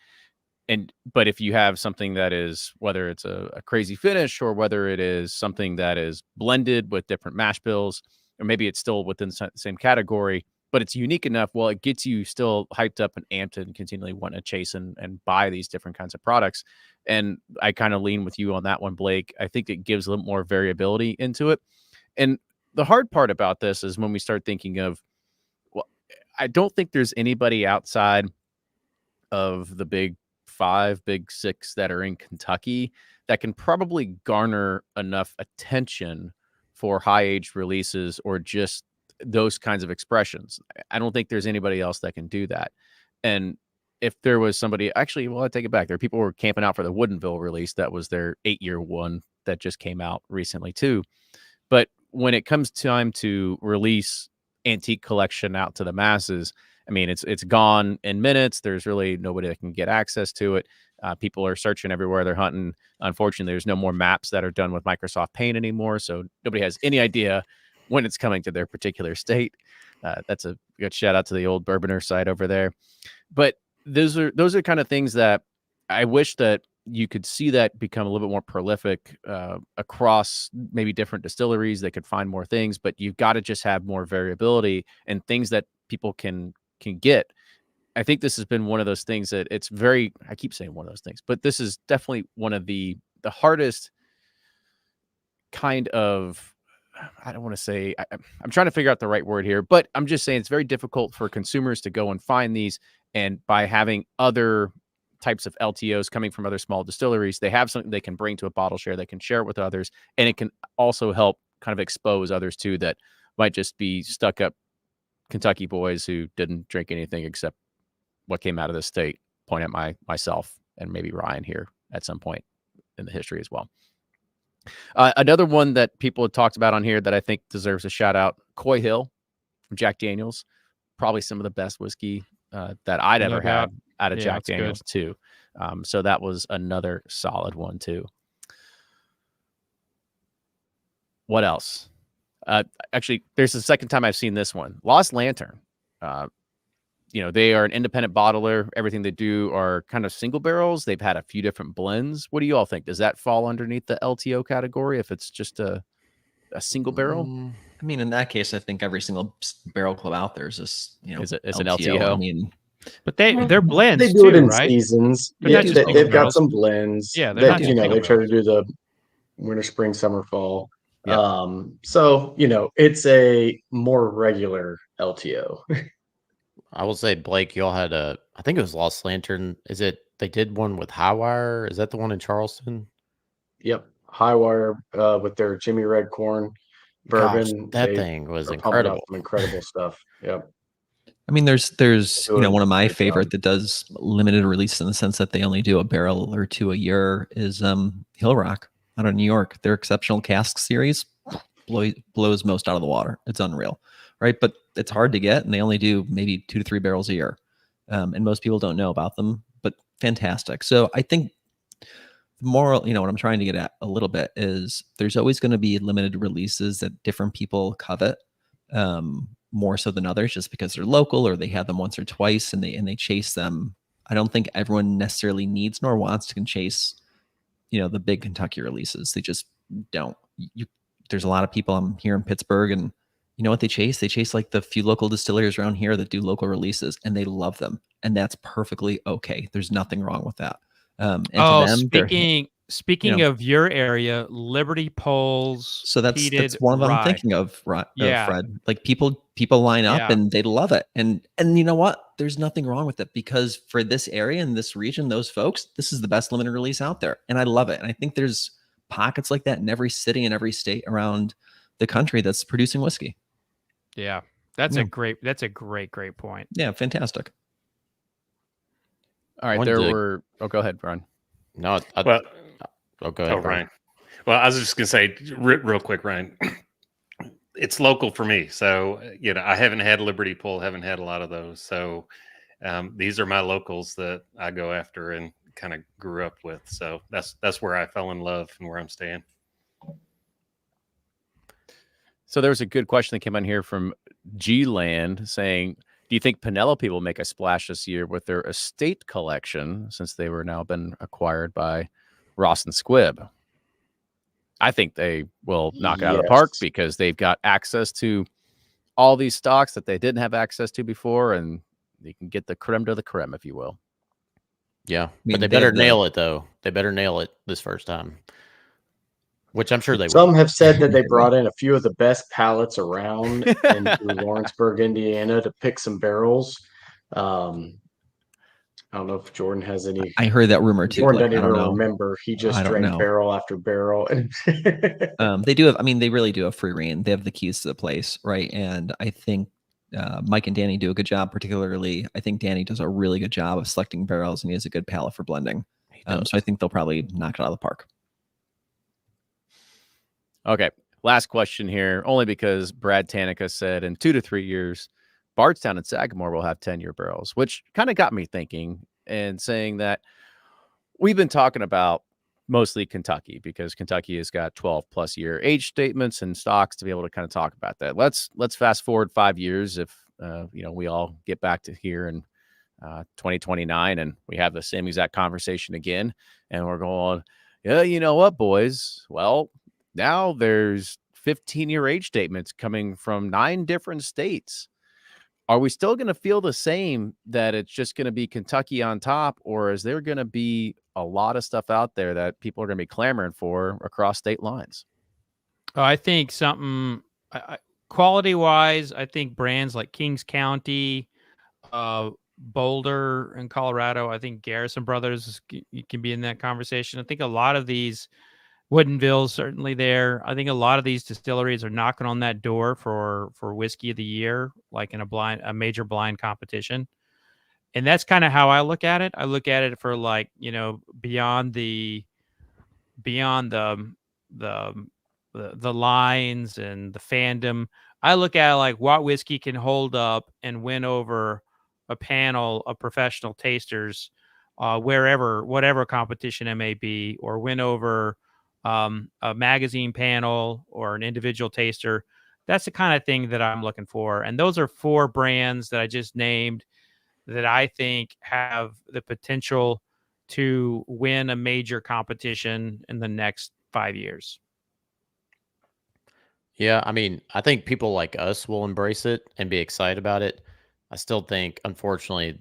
Speaker 1: But if you have something that is, whether it's a crazy finish or whether it is something that is blended with different mash bills, or maybe it's still within the same category, but it's unique enough, well, it gets you still hyped up and amped and continually want to chase and buy these different kinds of products. And I kind of lean with you on that one, Blake. I think it gives a little more variability into it. And the hard part about this is when we start thinking of, well, I don't think there's anybody outside of the big 5, big 6 that are in Kentucky that can probably garner enough attention for high age releases or just those kinds of expressions. I don't think there's anybody else that can do that. And if there was somebody, actually, well, I take it back. There are people who were camping out for the Woodinville release. That was their 8-year one that just came out recently too. But when it comes time to release antique collection out to the masses, I mean, it's gone in minutes. There's really nobody that can get access to it. People are searching everywhere. They're hunting. Unfortunately, there's no more maps that are done with Microsoft Paint anymore. So nobody has any idea when it's coming to their particular state. That's a good shout out to the old Bourboner site over there. But those are kind of things that I wish that you could see that become a little bit more prolific across maybe different distilleries. They could find more things, but you've got to just have more variability and things that people can get. I think this has been one of those things that it's very, I keep saying one of those things, but this is definitely one of the hardest kind of, I don't want to say, I'm trying to figure out the right word here, but I'm just saying it's very difficult for consumers to go and find these. And by having other types of LTOs coming from other small distilleries, they have something they can bring to a bottle share. They can share it with others. And it can also help kind of expose others too that might just be stuck up Kentucky boys who didn't drink anything except what came out of the state. Point at myself and maybe Ryan here at some point in the history as well. Another one that people have talked about on here that I think deserves a shout out, Coy Hill from Jack Daniels. Probably some of the best whiskey that I'd ever had out of Jack Daniels too. So that was another solid one too. What else? Actually, there's the second time I've seen this one. Lost Lantern. They are an independent bottler. Everything they do are kind of single barrels. They've had a few different blends. What do you all think? Does that fall underneath the LTO category if it's just a single barrel?
Speaker 6: I mean, in that case, I think every single barrel club out there is just,
Speaker 1: is an LTO.
Speaker 6: I mean,
Speaker 2: but they're blends.
Speaker 4: They do it in
Speaker 2: right?
Speaker 4: seasons.
Speaker 2: But
Speaker 4: Yeah,
Speaker 2: not just
Speaker 4: they've got
Speaker 2: barrels.
Speaker 4: some blends.
Speaker 2: Yeah, they're not just
Speaker 4: they
Speaker 2: single
Speaker 4: try to do the winter, spring, summer, fall.
Speaker 1: Yeah.
Speaker 4: So it's a more regular LTO.
Speaker 3: I will say, Blake, y'all had I think it was Lost Lantern. They did one with Highwire? Is that the one in Charleston?
Speaker 4: Yep. Highwire with their Jimmy Red Corn bourbon.
Speaker 3: Gosh, that thing was
Speaker 4: are pumping out
Speaker 3: incredible.
Speaker 4: some incredible stuff. Yep.
Speaker 6: I mean, there's one of my
Speaker 4: Great
Speaker 6: favorite
Speaker 4: job.
Speaker 6: that does limited release in the sense that they only do a barrel or two a year is Hill Rock out of New York. Their exceptional cask series blows most out of the water. It's unreal, right? But it's hard to get, and they only do maybe 2 to 3 barrels a year, and most people don't know about them. But fantastic. So I think the moral, what I'm trying to get at a little bit is there's always going to be limited releases that different people covet. More so than others, just because they're local or they have them once or twice and they chase them. I don't think everyone necessarily needs nor wants to chase the big Kentucky releases. They just don't. There's a lot of people I'm here in Pittsburgh, and you know what they chase? They chase like the few local distilleries around here that do local releases, and they love them, and that's perfectly okay. There's nothing wrong with that. And to them,
Speaker 2: speaking of your area, Liberty Poles.
Speaker 6: So that's one of them I'm thinking of, Fred. Like people line up and they love it, and you know what? There's nothing wrong with it, because for this area and this region, those folks, this is the best limited release out there, and I love it. And I think there's pockets like that in every city and every state around the country that's producing whiskey.
Speaker 2: Yeah, that's a great point.
Speaker 6: Yeah, fantastic.
Speaker 1: All right, go ahead, Brian.
Speaker 3: No,
Speaker 5: go
Speaker 3: ahead,
Speaker 5: Ryan. Well, I was just gonna say real quick, Ryan. It's local for me, so I haven't had Liberty Pole, haven't had a lot of those. So these are my locals that I go after and kind of grew up with. So that's where I fell in love and where I'm staying.
Speaker 1: So there was a good question that came on here from G-Land saying, do you think Penelope will make a splash this year with their estate collection, since they were now been acquired by Ross and Squibb? I think they will knock it out of the park, because they've got access to all these stocks that they didn't have access to before, and they can get the creme de la creme, if you will.
Speaker 3: Yeah, but they better nail it, though. They better nail it this first time, which I'm sure they will.
Speaker 4: Some have said that they brought in a few of the best pallets around into Lawrenceburg, Indiana, to pick some barrels. I don't know if Jordan has any.
Speaker 6: I heard that rumor too.
Speaker 4: Jordan doesn't even remember. He just drank barrel after barrel.
Speaker 6: They do have. I mean, they really do have free reign. They have the keys to the place, right? And I think Mike and Danny do a good job. Particularly, I think Danny does a really good job of selecting barrels, and he has a good palate for blending. So I think they'll probably knock it out of the park.
Speaker 1: Okay, last question here, only because Brad Tanica said in 2 to 3 years, Bardstown and Sagamore will have 10-year barrels, which kind of got me thinking and saying that we've been talking about mostly Kentucky, because Kentucky has got 12+ year age statements and stocks to be able to kind of talk about that. Let's fast forward 5 years if we all get back to here in 2029 and we have the same exact conversation again, and we're going, yeah, you know what, boys? Well, now there's 15-year age statements coming from 9 different states. Are we still going to feel the same, that it's just going to be Kentucky on top, or is there going to be a lot of stuff out there that people are going to be clamoring for across state lines?
Speaker 2: I think something quality-wise, I think brands like Kings County, Boulder in Colorado, I think Garrison Brothers can be in that conversation. I think a lot of these, Woodinville's certainly there. I think a lot of these distilleries are knocking on that door for whiskey of the year, like in a major blind competition. And that's kind of how I look at it. I look at it for beyond the lines and the fandom. I look at it like what whiskey can hold up and win over a panel of professional tasters, whatever competition it may be, or win over a magazine panel or an individual taster. That's the kind of thing that I'm looking for. And those are 4 brands that I just named that I think have the potential to win a major competition in the next 5 years.
Speaker 3: Yeah, I mean, I think people like us will embrace it and be excited about it. I still think, unfortunately,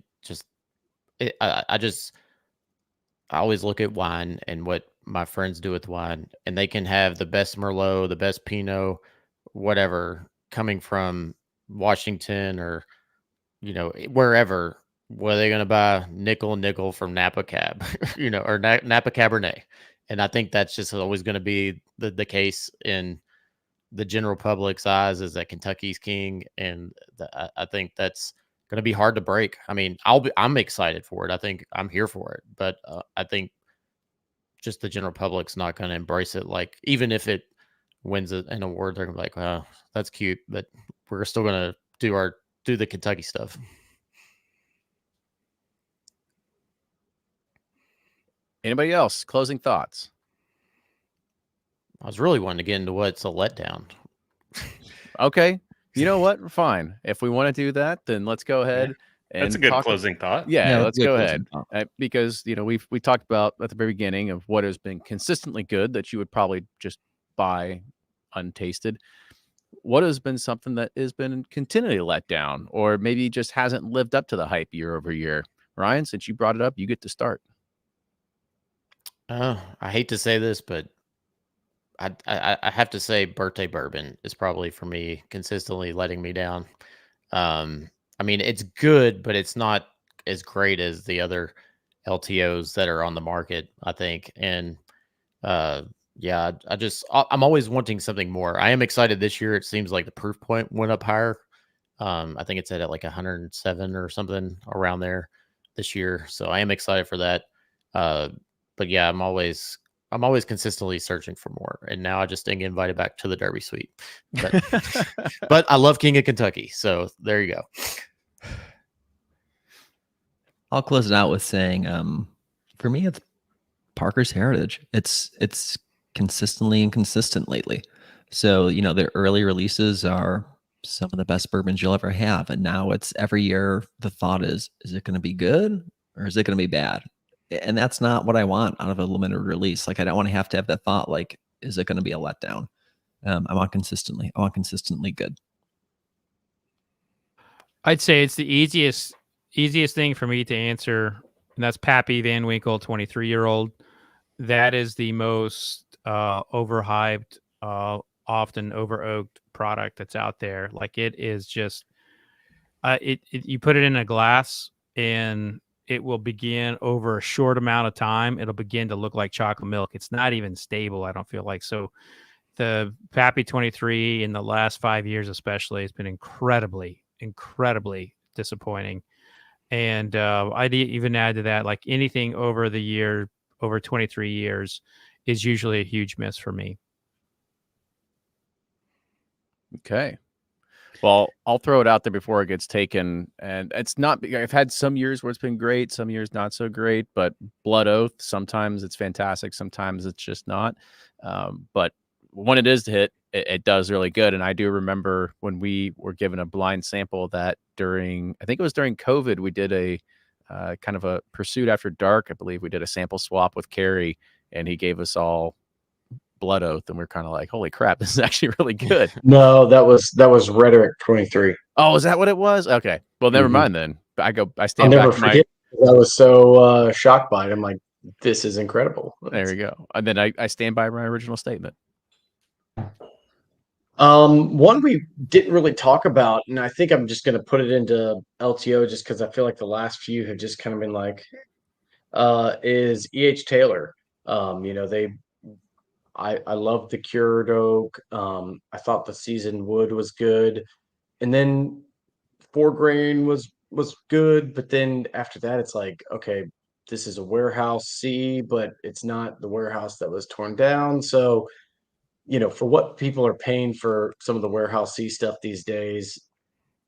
Speaker 3: I always look at wine and what my friends do with wine, and they can have the best Merlot, the best Pinot, whatever, coming from Washington or, wherever. Where are they going to buy nickel from Napa Cab, or Napa Cabernet? And I think that's just always going to be the case in the general public's eyes, is that Kentucky's king. And I think that's going to be hard to break. I mean, I'm excited for it. I think I'm here for it, but I think just the general public's not going to embrace it. Like, even if it wins an award, they're going to be like, "Wow, that's cute," but we're still going to do the Kentucky stuff.
Speaker 1: Anybody else? Closing thoughts?
Speaker 3: I was really wanting to get into what's a letdown.
Speaker 1: Okay. You know what? Fine. If we want to do that, then let's go ahead. and
Speaker 5: That's a good
Speaker 1: talk.
Speaker 5: closing thought.
Speaker 1: Yeah,
Speaker 6: that's
Speaker 1: let's
Speaker 6: a good
Speaker 1: go
Speaker 6: closing
Speaker 1: ahead
Speaker 6: thought.
Speaker 1: because we talked about at the very beginning of what has been consistently good that you would probably just buy untasted. What has been something that has been continually let down, or maybe just hasn't lived up to the hype year over year? Ryan, since you brought it up, you get to start.
Speaker 3: I hate to say this, but I have to say birthday bourbon is probably for me consistently letting me down. I mean, it's good, but it's not as great as the other LTOs that are on the market, I think. And yeah, I'm always wanting something more. I am excited this year. It seems like the proof point went up higher. I think it's at like 107 or something around there this year. So I am excited for that. But yeah, I'm always consistently searching for more. And now I just didn't get invited back to the Derby Suite. But I love King of Kentucky. So there you go.
Speaker 6: I'll close it out with saying, for me, it's Parker's Heritage. It's consistently inconsistent lately. So, their early releases are some of the best bourbons you'll ever have. And now it's every year the thought is it going to be good or is it going to be bad? And that's not what I want out of a limited release. Like, I don't want to have that thought, like, is it going to be a letdown? I want consistently good.
Speaker 2: I'd say it's the easiest thing for me to answer, and that's Pappy Van Winkle, 23-year-old. That is the most overhyped, often over-oaked product that's out there. Like, it is just, you put it in a glass and it will begin over a short amount of time. It'll begin to look like chocolate milk. It's not even stable, I don't feel like. So the Pappy 23 in the last 5 years especially has been incredibly disappointing. And I'd even add to that, like, anything over 23 years is usually a huge miss for me.
Speaker 1: Okay. Well, I'll throw it out there before it gets taken. And it's not, I've had some years where it's been great, some years not so great, but Blood Oath, sometimes it's fantastic, sometimes it's just not. But when it is to hit, it does really good. And I do remember when we were given a blind sample of that I think it was during COVID, we did a kind of a Pursuit After Dark. I believe we did a sample swap with Carrie, and he gave us all Blood Oath, and we're kind of like, holy crap, this is actually really good.
Speaker 4: No, that was Rhetoric 23.
Speaker 1: Oh, is that what it was? Okay. Well, never mind then. I
Speaker 4: I'll
Speaker 1: stand
Speaker 4: never
Speaker 1: back to my,
Speaker 4: forget. I was so shocked by it. I'm like, this is incredible.
Speaker 1: there we go. And then I stand by my original statement.
Speaker 4: One we didn't really talk about, and I think I'm just going to put it into LTO just because I feel like the last few have just kind of been like, is E.H. Taylor. I love the cured oak. I thought the seasoned wood was good, and then 4 grain was good, but then after that, it's like, okay, this is a warehouse C, but it's not the warehouse that was torn down. So, for what people are paying for some of the warehouse C stuff these days,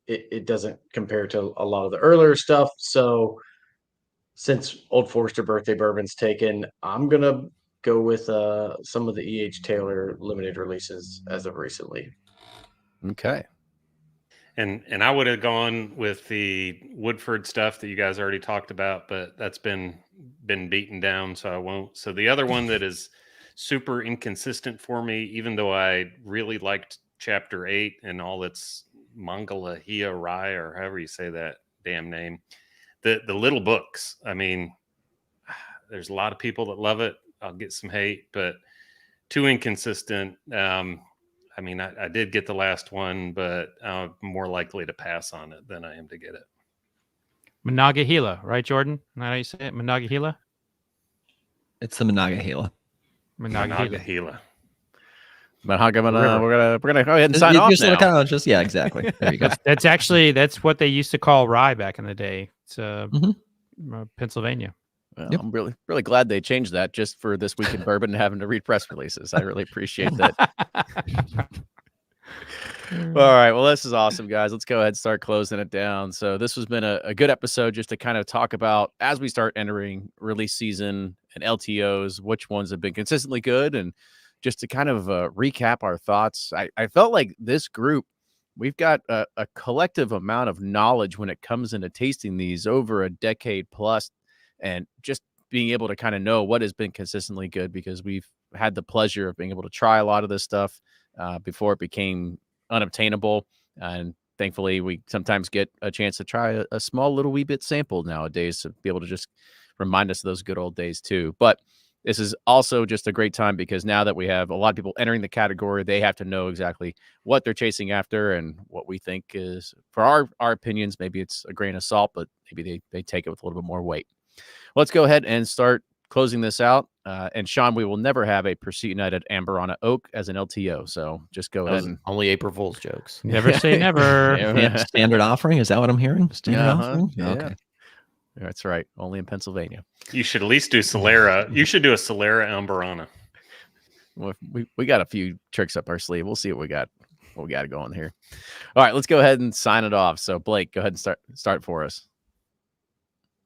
Speaker 4: it doesn't compare to a lot of the earlier stuff. So since Old Forester birthday bourbon's taken, I'm gonna go with some of the E.H. Taylor limited releases as of recently.
Speaker 1: Okay.
Speaker 5: And I would have gone with the Woodford stuff that you guys already talked about, but that's been beaten down, so I won't. So the other one that is super inconsistent for me, even though I really liked Chapter 8 and all its Mangalahia Rye, or however you say that damn name, the little books. I mean, there's a lot of people that love it. I'll get some hate, but too inconsistent. I mean, I did get the last one, but I'm more likely to pass on it than I am to get it.
Speaker 2: Monongahela, right, Jordan? Not how you say it? Monongahela?
Speaker 6: It's the Monongahela.
Speaker 5: Monongahela.
Speaker 1: We're gonna go ahead and sign off now.
Speaker 6: Kind of just, yeah, exactly. There you go.
Speaker 2: That's what they used to call rye back in the day. It's Pennsylvania.
Speaker 1: Well,
Speaker 6: Yep.
Speaker 1: I'm really glad they changed that just for this week in bourbon and having to read press releases. I really appreciate that. All right. Well, this is awesome, guys. Let's go ahead and start closing it down. So this has been a good episode just to kind of talk about, as we start entering release season and LTOs, which ones have been consistently good, and just to kind of recap our thoughts. I felt like this group we've got a collective amount of knowledge when it comes into tasting these over a decade plus, and just being able to kind of know what has been consistently good, because we've had the pleasure of being able to try a lot of this stuff before it became unobtainable. And thankfully, we sometimes get a chance to try a small little wee bit sample nowadays to be able to just remind us of those good old days too. But this is also just a great time, because now that we have a lot of people entering the category, they have to know exactly what they're chasing after, and what we think is, for our opinions, maybe it's a grain of salt, but maybe they take it with a little bit more weight. Let's go ahead and start closing this out. And Sean, we will never have a Pursuit United Amberana Oak as an LTO. So just go ahead and
Speaker 3: only April Fool's jokes.
Speaker 2: Never say never.
Speaker 6: Standard offering. Is that what I'm hearing? Standard offering.
Speaker 1: Yeah.
Speaker 6: Okay.
Speaker 1: That's right. Only in Pennsylvania.
Speaker 5: You should at least do Solera. You should do a Solera Amberana.
Speaker 1: Well, we got a few tricks up our sleeve. We'll see what we got going here. All right, let's go ahead and sign it off. So Blake, go ahead and start for us.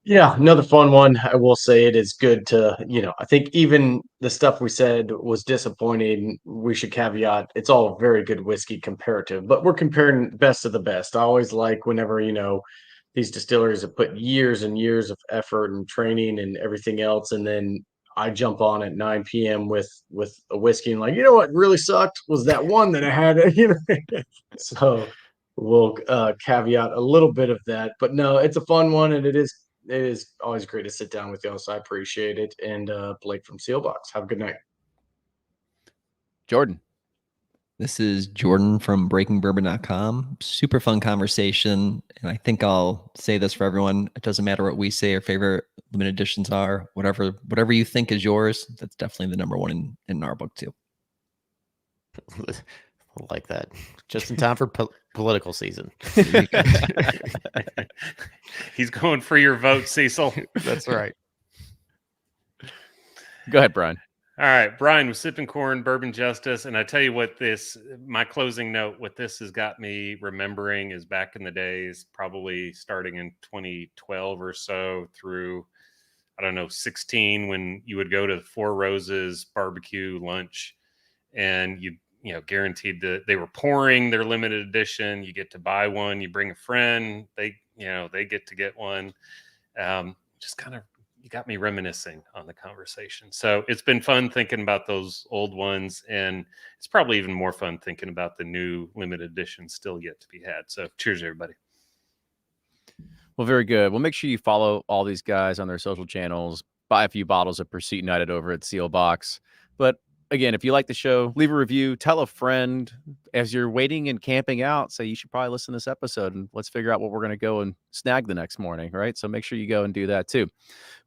Speaker 4: Yeah, another fun one. I will say it is good to, I think even the stuff we said was disappointing. We should caveat it's all very good whiskey comparative, but we're comparing best of the best. I always like whenever, these distilleries have put years and years of effort and training and everything else, and then I jump on at 9 p.m. with a whiskey and like, what really sucked was that one that I had. So we'll caveat a little bit of that, but no, it's a fun one, and it is always great to sit down with y'all. So I appreciate it. And Blake from Sealbox, have a good night.
Speaker 1: Jordan.
Speaker 6: This is Jordan from breakingbourbon.com. Super fun conversation. And I think I'll say this for everyone. It doesn't matter what we say our favorite limited editions are, whatever you think is yours. That's definitely the number one in our book too.
Speaker 3: I like that. Just in time for political season.
Speaker 5: He's going for your vote, Cecil.
Speaker 3: That's right.
Speaker 1: Go ahead, Brian.
Speaker 5: All right, Brian was sipping corn, bourbon justice, and I tell you what, my closing note, what this has got me remembering is back in the days, probably starting in 2012 or so through, 16, when you would go to the Four Roses barbecue lunch, and you guaranteed that they were pouring their limited edition. You get to buy one, you bring a friend, they get to get one. Just kind of, you got me reminiscing on the conversation. So it's been fun thinking about those old ones, and it's probably even more fun thinking about the new limited edition still yet to be had. So cheers, everybody.
Speaker 1: Well, very good. Well, make sure you follow all these guys on their social channels. Buy a few bottles of Pursuit United over at Sealbox. But again, if you like the show, leave a review, tell a friend. As you're waiting and camping out, say you should probably listen to this episode, and let's figure out what we're going to go and snag the next morning, right? So make sure you go and do that too.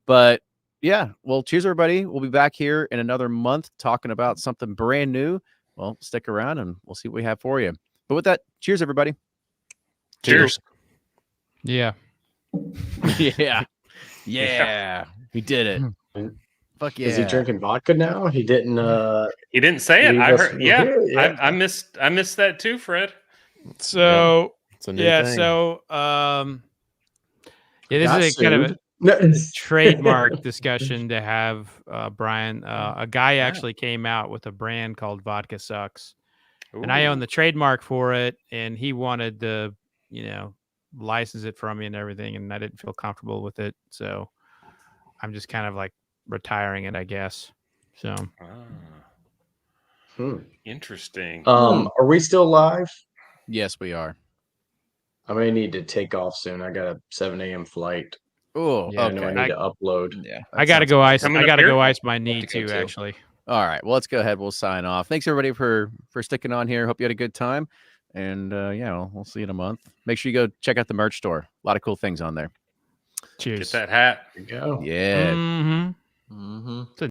Speaker 1: But yeah, well, cheers, everybody. We'll be back here in another month talking about something brand new. Well, stick around and we'll see what we have for you. But with that, cheers, everybody.
Speaker 5: Cheers.
Speaker 2: Yeah.
Speaker 1: Yeah. We did it. Fuck yeah.
Speaker 4: Is he drinking vodka now? He didn't.
Speaker 5: He didn't say it.
Speaker 4: leave
Speaker 5: I
Speaker 4: us
Speaker 5: heard.
Speaker 4: with
Speaker 5: Yeah,
Speaker 4: it? Yeah.
Speaker 5: I missed that too, Fred.
Speaker 2: So
Speaker 3: It's a new thing.
Speaker 2: this
Speaker 4: Got
Speaker 2: is a kind of a
Speaker 4: sued. No.
Speaker 2: trademark discussion to have, Brian. A guy actually came out with a brand called Vodka Sucks, and I own the trademark for it, and he wanted to, license it from me and everything, and I didn't feel comfortable with it, so I'm just kind of like retiring it, I guess. So
Speaker 5: Interesting.
Speaker 4: Are we still live?
Speaker 1: Yes, we are.
Speaker 4: I may need to take off soon. I got a 7 a.m. flight.
Speaker 1: Oh,
Speaker 2: Yeah,
Speaker 4: I know I
Speaker 1: okay.
Speaker 4: need to upload.
Speaker 6: Yeah.
Speaker 2: I gotta go ice.
Speaker 5: Coming
Speaker 2: I
Speaker 5: up
Speaker 2: gotta
Speaker 5: here?
Speaker 2: go ice my knee
Speaker 3: to go
Speaker 2: too.
Speaker 3: too.
Speaker 2: Actually,
Speaker 1: All right. Well, let's go ahead. We'll sign off. Thanks everybody for sticking on here. Hope you had a good time. And we'll see you in a month. Make sure you go check out the merch store. A lot of cool things on there.
Speaker 2: cheers.
Speaker 5: Get that hat.
Speaker 4: There you go.
Speaker 1: Yeah.
Speaker 2: Mm-hmm.
Speaker 6: Mm-hmm.
Speaker 2: It's a